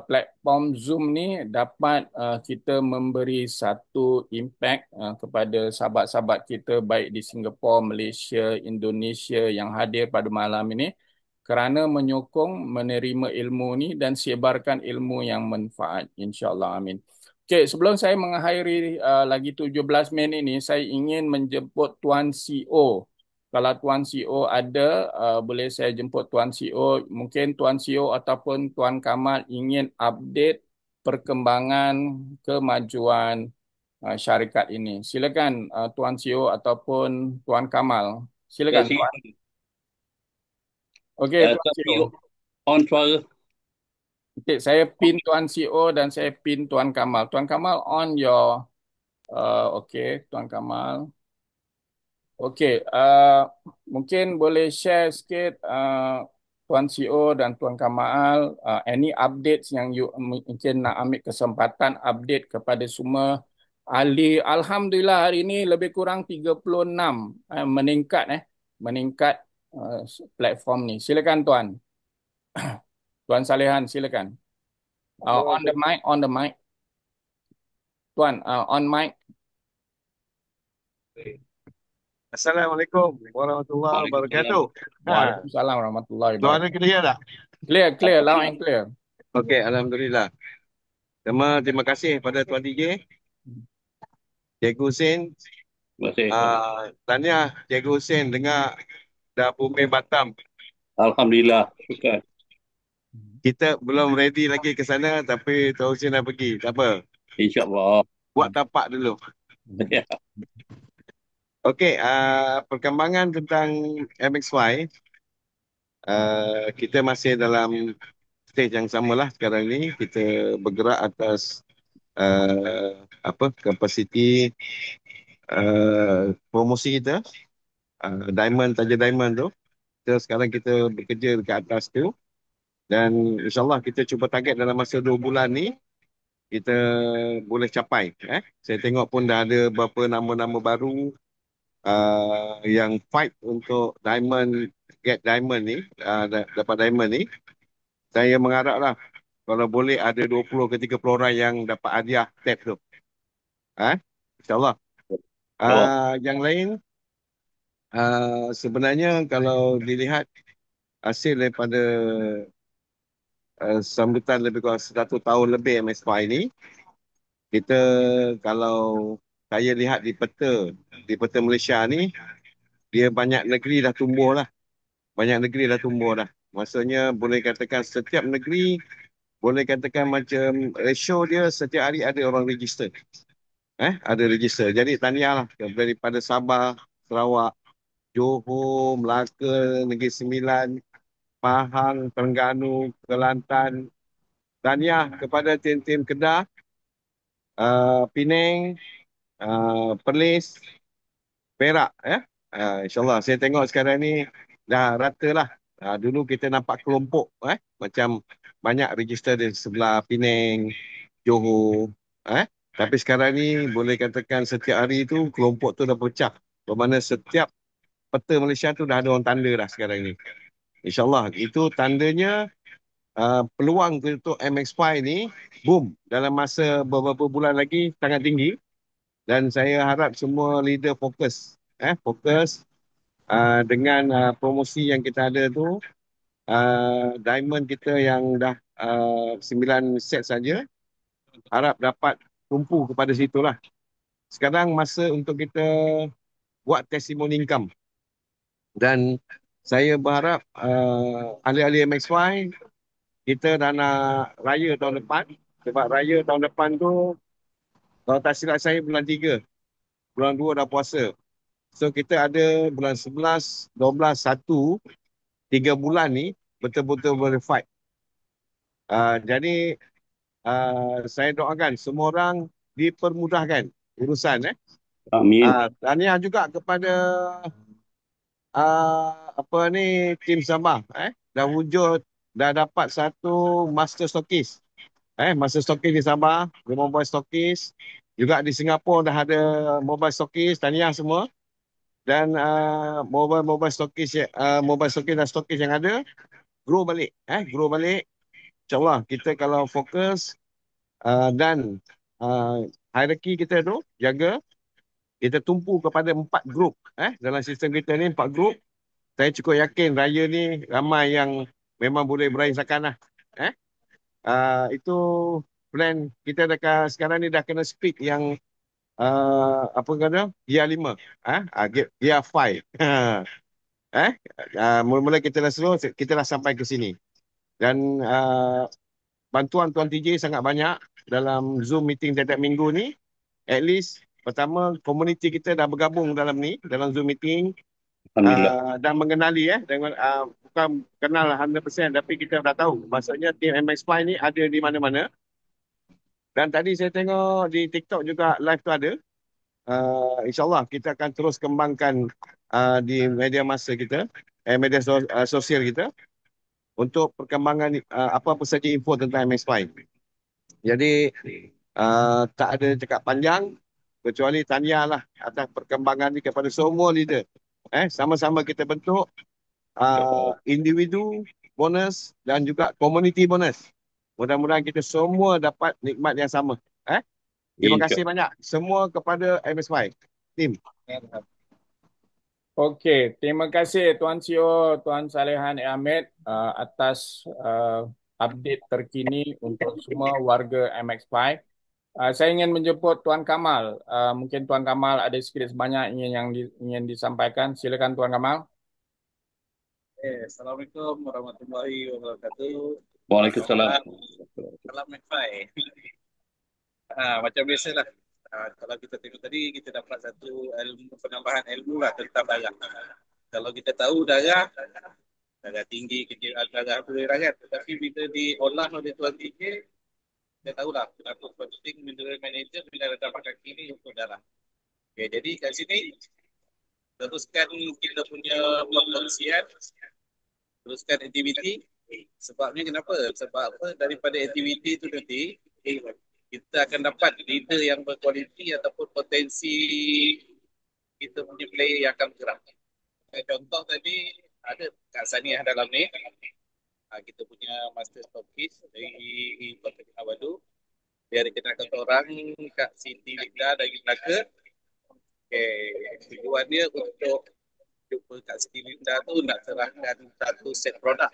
platform Zoom ni dapat kita memberi satu impact kepada sahabat-sahabat kita baik di Singapura, Malaysia, Indonesia yang hadir pada malam ini, kerana menyokong menerima ilmu ni dan sebarkan ilmu yang manfaat, insya-Allah, amin. Okey, sebelum saya mengakhiri lagi 17 minit ini, saya ingin menjemput Tuan CEO. Kalau Tuan CEO ada, boleh saya jemput Tuan CEO. Mungkin Tuan CEO ataupun Tuan Kamal ingin update perkembangan kemajuan syarikat ini. Silakan Tuan CEO ataupun Tuan Kamal. Ya, Silakan Tuan. silakan. Okey, Tuan Tuan CEO. CEO, on suara. Okey, saya pin Tuan CEO dan saya pin Tuan Kamal. Tuan Kamal on your okey, Tuan Kamal. Okey, mungkin boleh share sikit Tuan CEO dan Tuan Kamal any updates yang you mungkin nak ambil kesempatan update kepada semua ahli. Alhamdulillah hari ini lebih kurang 36 meningkat meningkat platform ni. Silakan Tuan. Tuan Salihan, silakan. On the mic, on the mic. Tuan, on mic. Assalamualaikum warahmatullahi wabarakatuh. Waalaikumsalam warahmatullahi Suara wabarakatuh. clear tak? Clear, clear, loud and clear. Okey, Alhamdulillah. Terima kasih pada Tuan DJ, Cikgu Hussein. Terima kasih. Tahniah Cikgu Hussein dengar dah bumi Batam. Alhamdulillah. Syukur. Kita belum ready lagi ke sana tapi Tuan Hussein dah pergi. Tak apa. InsyaAllah. Buat tapak dulu. Ya. Okey, perkembangan tentang MXY, kita masih dalam stage yang samalah sekarang ni. Kita bergerak atas kapasiti promosi kita, taja diamond tu. Sekarang kita bekerja dekat atas tu dan insyaAllah kita cuba target dalam masa 2 bulan ni kita boleh capai. Saya tengok pun dah ada beberapa nama-nama baru yang fight untuk get diamond ni, dapat diamond ni. Saya mengharaplah kalau boleh ada 20 ke 30 orang yang dapat hadiah tab tu. InsyaAllah. Yang lain, sebenarnya kalau dilihat hasil daripada sambutan lebih kurang 1 tahun lebih MSY ni, kita kalau saya lihat di peta Malaysia ni, dia banyak negeri dah tumbuh lah. Banyak negeri dah tumbuh dah. Maksudnya boleh katakan setiap negeri, boleh katakan macam ratio dia setiap hari ada orang register. Ada register. Jadi tahniah lah daripada Sabah, Sarawak, Johor, Melaka, Negeri Sembilan, Pahang, Terengganu, Kelantan. Tahniah kepada tim-tim Kedah, Penang, Perlis, Perak. InsyaAllah saya tengok sekarang ni dah rata lah. Dulu kita nampak kelompok macam banyak register di sebelah Penang, Johor. Tapi sekarang ni boleh katakan setiap hari tu kelompok tu dah pecah. Bermakna setiap peta Malaysia tu dah ada orang tanda dah sekarang ni. InsyaAllah itu tandanya peluang untuk MXY ni boom dalam masa beberapa bulan lagi sangat tinggi. Dan saya harap semua leader fokus. Fokus dengan promosi yang kita ada tu. Diamond kita yang dah 9 set saja. Harap dapat tumpu kepada situ lah. Sekarang masa untuk kita buat testimoni income. Dan saya berharap ahli-ahli MXY kita dah nak raya tahun depan. Sebab raya tahun depan tu, kalau tak silap saya bulan 3. Bulan 2 dah puasa. So kita ada bulan 11, 12, 1, 3 bulan ni betul-betul boleh fight. Jadi saya doakan semua orang dipermudahkan urusan. Amin. Tahniah juga kepada tim Sabah. Dah wujud, dah dapat satu master stockist. Master stockist di Sabah, the mobile stockist. Juga di Singapura dah ada mobile stockist. Tahniah semua. Dan mobile stockist dan stockist yang ada grow balik. Grow balik. InsyaAllah kita kalau fokus dan hierarki kita tu jaga, kita tumpu kepada 4 grup. Dalam sistem kita ni 4 grup. Saya cukup yakin raya ni ramai yang memang boleh beraih zakan lah. Itu plan kita dah sekarang ni dah kena speed yang apa kata gear 5, gear 5. Mula-mula kita dah slow, kita dah sampai ke sini. Dan bantuan Tuan TJ sangat banyak dalam Zoom meeting setiap minggu ni. At least pertama komuniti kita dah bergabung dalam ni, dalam Zoom meeting. Alhamdulillah. Dan mengenali dengan bukan kenal 100% tapi kita dah tahu maksudnya tim MX5 ni ada di mana-mana. Dan tadi saya tengok di TikTok juga live tu ada. InsyaAllah kita akan terus kembangkan di media masa kita, media sosial kita untuk perkembangan apa-apa saja info tentang MX5. Jadi tak ada cakap panjang kecuali tahniah lah atas perkembangan ni kepada semua leader. Sama-sama kita bentuk individu bonus dan juga community bonus. Mudah-mudahan kita semua dapat nikmat yang sama. Terima kasih banyak semua kepada MX5 tim. Okey, terima kasih Tuan CEO, Tuan Salehan Ahmed atas update terkini untuk semua warga MX5. Saya ingin menjemput Tuan Kamal. Mungkin Tuan Kamal ada sedikit sebanyak ingin disampaikan. Silakan Tuan Kamal. Assalamualaikum warahmatullahi wabarakatuh. Waalaikumsalam. Salam MX5. Macam biasalah. Kalau kita tengok tadi, kita dapat satu penambahan ilmu lah tentang darah. Kalau kita tahu darah tinggi, darah berat kan. Tetapi bila diolah oleh Tuan TJ, kita tahulah kenapa penting mineral manager bila dapat kaki ni untuk darah. Okay, jadi kat sini, teruskan kita punya pengkongsian, teruskan aktiviti. Sebabnya kenapa? Sebab apa? Daripada aktiviti itu nanti, kita akan dapat leader yang berkualiti ataupun potensi kita punya player yang akan bergerak. Contoh tadi ada Kak Saniah dalam ni. Kita punya master stockist dari Kota Kinabalu. Dia ada kenalkan orang Kak Siti Linda dari Melaka. Tujuan dia untuk jumpa Kak Siti Linda tu nak serahkan satu set produk.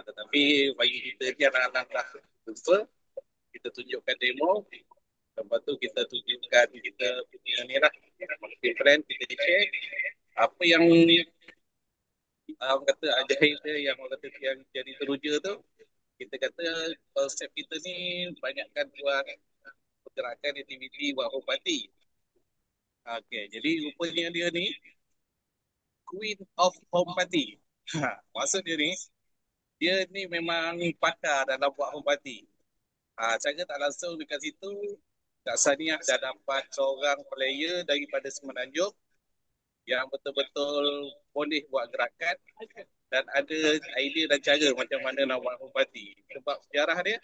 Tetapi bagi kita ni anak-anak dah lupa. Kita tunjukkan demo, lepas tu kita tunjukkan kita punya ni lah, plan kita share apa yang orang kata ajaib dia, yang orang kata yang jadi teruja tu. Kita kata konsep kita ni banyakkan buat pergerakan aktiviti buat home party. Jadi rupanya dia ni Queen of Home Party. Maksud dia ni memang pakar dalam buat home party. Cara tak langsung dekat situ, Kak Saniah dah dapat seorang player daripada Semenanjung yang betul-betul boleh buat gerakan dan ada idea dan cara macam mana nak buat home party. Sebab sejarah dia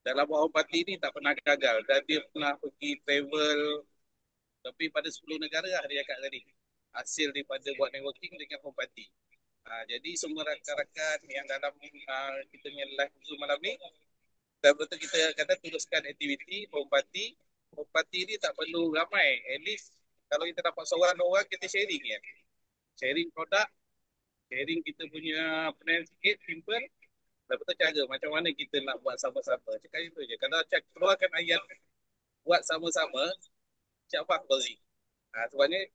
dalam buat home party ni tak pernah gagal dan dia pernah pergi travel lebih pada 10 negara lah dia kat tadi. Hasil daripada buat networking dengan home party. Jadi semua rakan-rakan yang dalam kita punya live Zoom malam ni, dan betul kita kata teruskan aktiviti home party. Home party ni tak perlu ramai. At least kalau kita dapat seorang orang, kita sharing ya. Sharing produk, sharing kita punya plan sikit, simple. Lepas tu cara macam mana kita nak buat sama-sama. Cakap itu je. Kalau keluarkan ayat buat sama-sama, siapa closing. Sebabnya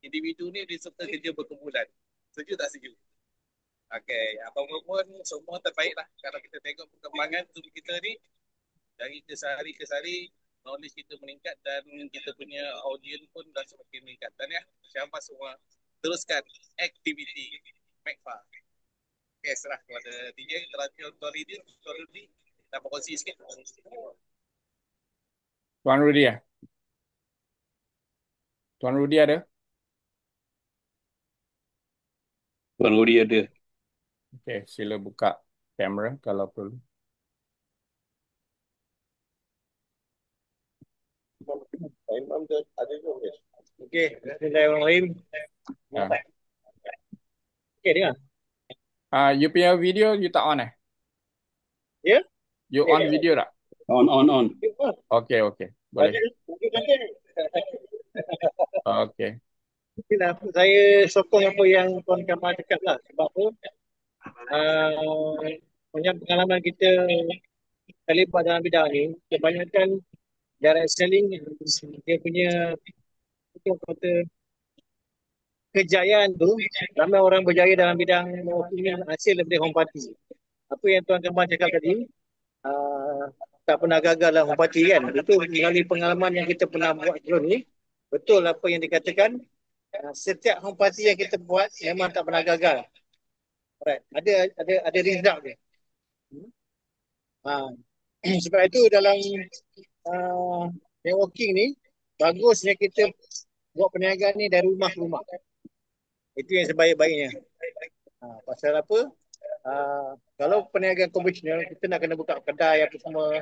individu ni dia suka kerja berkumpulan. Setuju tak setuju? Apa-apa pun semua terbaik lah. Kalau kita tengok perkembangan Zoom kita ni, dari kesehari ke sehari, knowledge kita meningkat dan kita punya audience pun dah semakin meningkat. Dan siapa semua teruskan aktiviti MX5. Serah kepada DJ, Tuan Rudi, nak berkongsi sikit. Tuan Rudi ya? Tuan Rudi ada? Tuan Rudi ada. Okey, sila buka kamera kalau perlu. Okey, bismillahirrahmanirrahim. Okey, dengar. You punya video you tak on Ya? You on video tak? On. Okey. Boleh. Okey. Saya sokong apa yang Tuan Kamal cakap lah. Sebab tu, punya pengalaman kita terlibat dalam bidang ni, kebanyakan direct selling dia punya apa kata kejayaan tu, ramai orang berjaya dalam bidang ini hasil daripada home party. Apa yang Tuan Kembar cakap tadi, tak pernah gagal dalam home party kan. Itu melalui pengalaman yang kita pernah buat dulu ni. Betul apa yang dikatakan, setiap home party yang kita buat memang tak pernah gagal. Alright. Ada result dia. Sebab itu dalam networking ni, bagusnya kita buat perniagaan ni dari rumah ke rumah. Itu yang sebaik-baiknya. Pasal apa? Kalau perniagaan konvensional, kita nak kena buka kedai apa semua,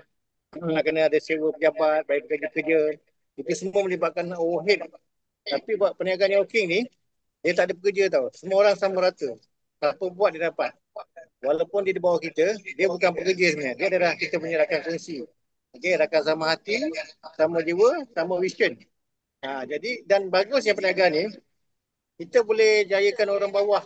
nak kena ada sewa pejabat, bayar kerja-kerja. Itu semua melibatkan overhead. Tapi buat perniagaan networking ni, dia tak ada pekerja tau. Semua orang sama rata. Siapa buat dia dapat. Walaupun dia di bawah kita, dia bukan pekerja sebenarnya. Dia adalah kita punya rakan fungsi. Okay, rakan sama hati, sama jiwa, sama vision. Jadi, dan bagusnya perniagaan ni, kita boleh jayakan orang bawah.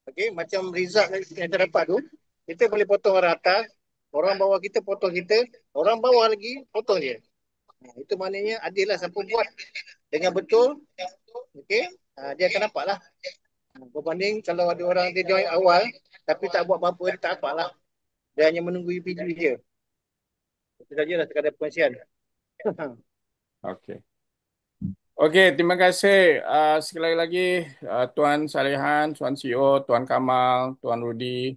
Okay, macam result yang kita dapat tu, kita boleh potong orang atas, orang bawah kita potong kita, orang bawah lagi potong dia. Itu maknanya adil lah siapa buat dengan betul, okay, dia akan dapat lah. Berbanding kalau ada orang dia join awal, tapi tak buat apa-apa, dia tak dapat lah. Dia hanya menunggu UPG je. Itu sajalah sekadar perkongsian. Okey. Okey, terima kasih sekali lagi Tuan Salihan, Tuan CEO, Tuan Kamal, Tuan Rudi.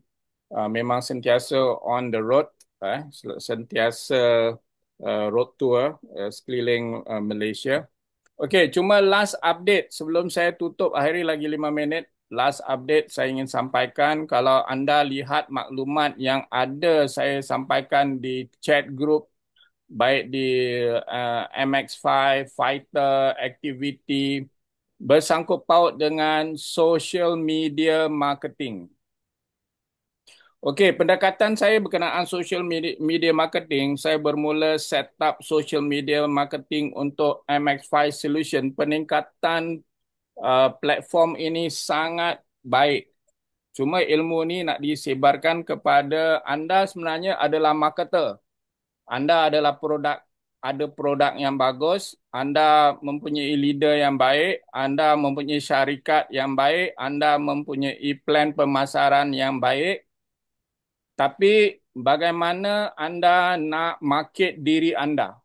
Memang sentiasa on the road, sentiasa road tour sekeliling Malaysia. Okey, cuma last update sebelum saya tutup, akhiri lagi 5 minit. Last update saya ingin sampaikan, kalau anda lihat maklumat yang ada saya sampaikan di chat group, baik di MX5, Fighter, Activity, bersangkut paut dengan social media marketing. Okey, pendekatan saya berkenaan social media marketing, saya bermula set up social media marketing untuk MX5 Solution. Peningkatan platform ini sangat baik. Cuma ilmu ni nak disebarkan kepada anda sebenarnya adalah marketer. Anda adalah ada produk yang bagus, anda mempunyai leader yang baik, anda mempunyai syarikat yang baik, anda mempunyai plan pemasaran yang baik. Tapi bagaimana anda nak market diri anda?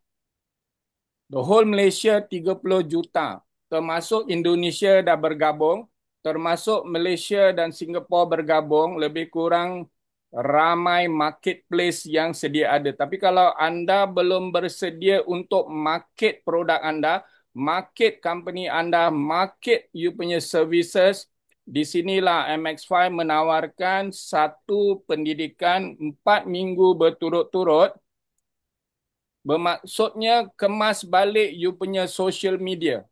The whole Malaysia 30 juta, termasuk Indonesia dah bergabung, termasuk Malaysia dan Singapura bergabung, lebih kurang ramai marketplace yang sedia ada. Tapi kalau anda belum bersedia untuk market produk anda, market company anda, market you punya services, di sinilah MX5 menawarkan satu pendidikan 4 minggu berturut-turut. Bermaksudnya kemas balik you punya social media.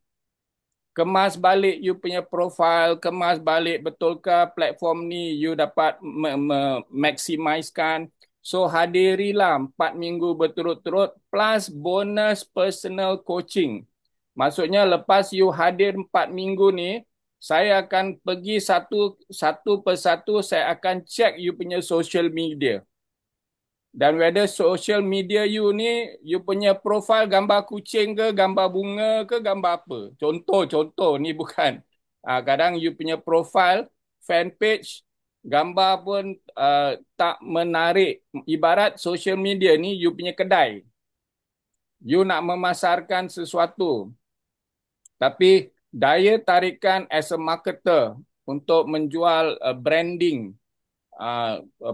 Kemas balik you punya profile, kemas balik betulkah platform ni you dapat maksimiskan. So hadirilah 4 minggu berturut-turut plus bonus personal coaching. Maksudnya lepas you hadir 4 minggu ni, saya akan pergi satu persatu, saya akan check you punya social media. Dan whether social media you ni, you punya profile gambar kucing ke, gambar bunga ke, gambar apa. Contoh ni bukan. Kadang you punya profile, fan page, gambar pun tak menarik. Ibarat social media ni, you punya kedai. You nak memasarkan sesuatu. Tapi daya tarikan as a marketer untuk menjual branding,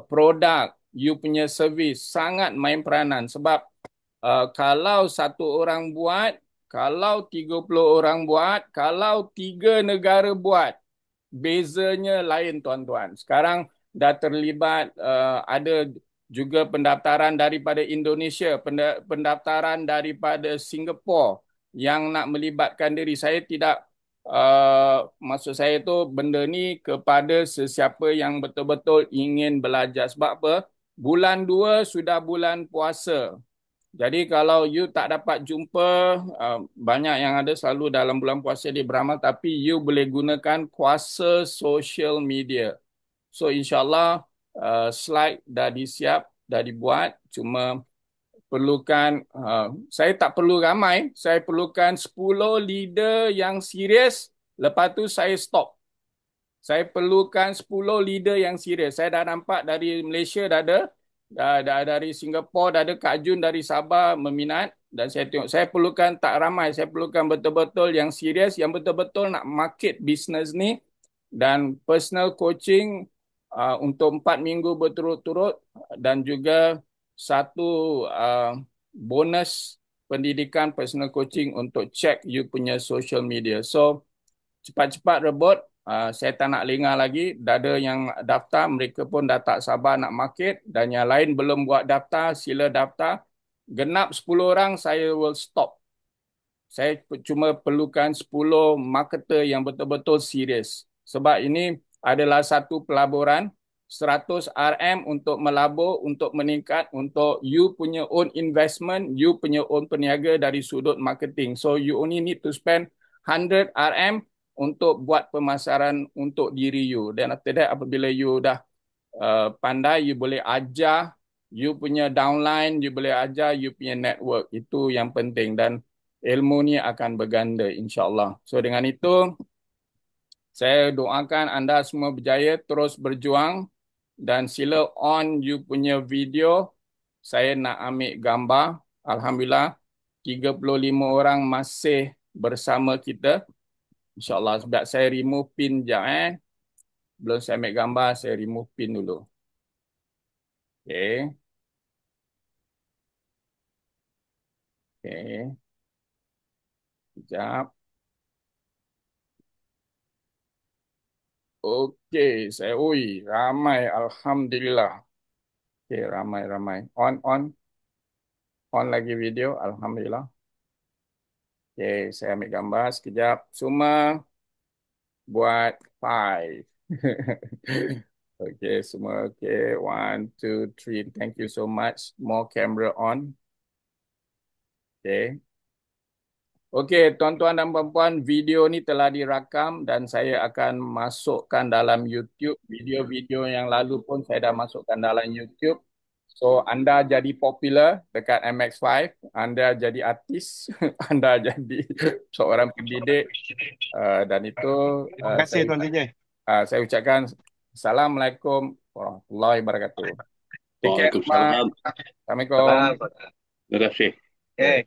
produk, you punya servis sangat main peranan. Sebab kalau satu orang buat, kalau 30 orang buat, kalau 3 negara buat, bezanya lain tuan-tuan. Sekarang dah terlibat, ada juga pendaftaran daripada Indonesia, pendaftaran daripada Singapura yang nak melibatkan diri. Saya tidak maksud saya tu benda ni kepada sesiapa yang betul-betul ingin belajar. Sebab apa? Bulan 2 sudah bulan puasa. Jadi kalau you tak dapat jumpa, banyak yang ada selalu dalam bulan puasa dia beramal, tapi you boleh gunakan kuasa social media. So insyaAllah slide dah disiap dah dibuat. Cuma perlukan, saya tak perlu ramai. Saya perlukan 10 leader yang serius. Lepas tu saya stop. Saya perlukan 10 leader yang serius. Saya dah nampak dari Malaysia dah ada. Dari Singapura dah ada. Kak Jun dari Sabah meminat. Dan saya tengok, saya perlukan tak ramai. Saya perlukan betul-betul yang serius. Yang betul-betul nak market business ni. Dan personal coaching untuk 4 minggu berturut-turut. Dan juga satu bonus pendidikan personal coaching untuk check you punya social media. So, cepat-cepat rebut. Saya tak nak lengah lagi. Dah ada yang daftar, mereka pun dah tak sabar nak market. Dan yang lain belum buat daftar, sila daftar. Genap 10 orang, saya will stop. Saya cuma perlukan 10 marketer yang betul-betul serius. Sebab ini adalah satu pelaburan 100 RM untuk melabur, untuk meningkat, untuk you punya own investment, you punya own peniaga dari sudut marketing. So you only need to spend 100 RM untuk buat pemasaran untuk diri you. Dan after that, apabila you dah pandai, you boleh ajar you punya downline, you boleh ajar you punya network. Itu yang penting dan ilmu ni akan berganda insyaAllah. So dengan itu, saya doakan anda semua berjaya, terus berjuang dan sila on you punya video. Saya nak ambil gambar. Alhamdulillah, 35 orang masih bersama kita. InsyaAllah, sebab saya remove pin sekejap. Belum saya ambil gambar, saya remove pin dulu. Okay. Okay. Sekejap. Okey, ramai. Alhamdulillah. Okey, ramai. On lagi video. Alhamdulillah. Okey, saya ambil gambar sekejap. Semua buat 5. Okey, semua okey. 1, 2, 3. Thank you so much. More camera on. Okey. Okey, tuan-tuan dan puan-puan, video ni telah dirakam dan saya akan masukkan dalam YouTube. Video-video yang lalu pun saya dah masukkan dalam YouTube. So, anda jadi popular dekat MX5, anda jadi artis, anda jadi seorang pendidik dan itu Terima kasih Tuan DJ. Saya ucapkan Assalamualaikum warahmatullahi wabarakatuh. Take care. Waalaikumsalam. Assalamualaikum. Terima kasih. Okay.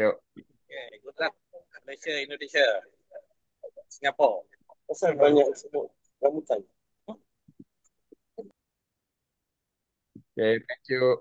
Yuk. Okay, good luck. Malaysia, Indonesia, Singapura. Pasal banyak sebut rambutan. Okay, thank you.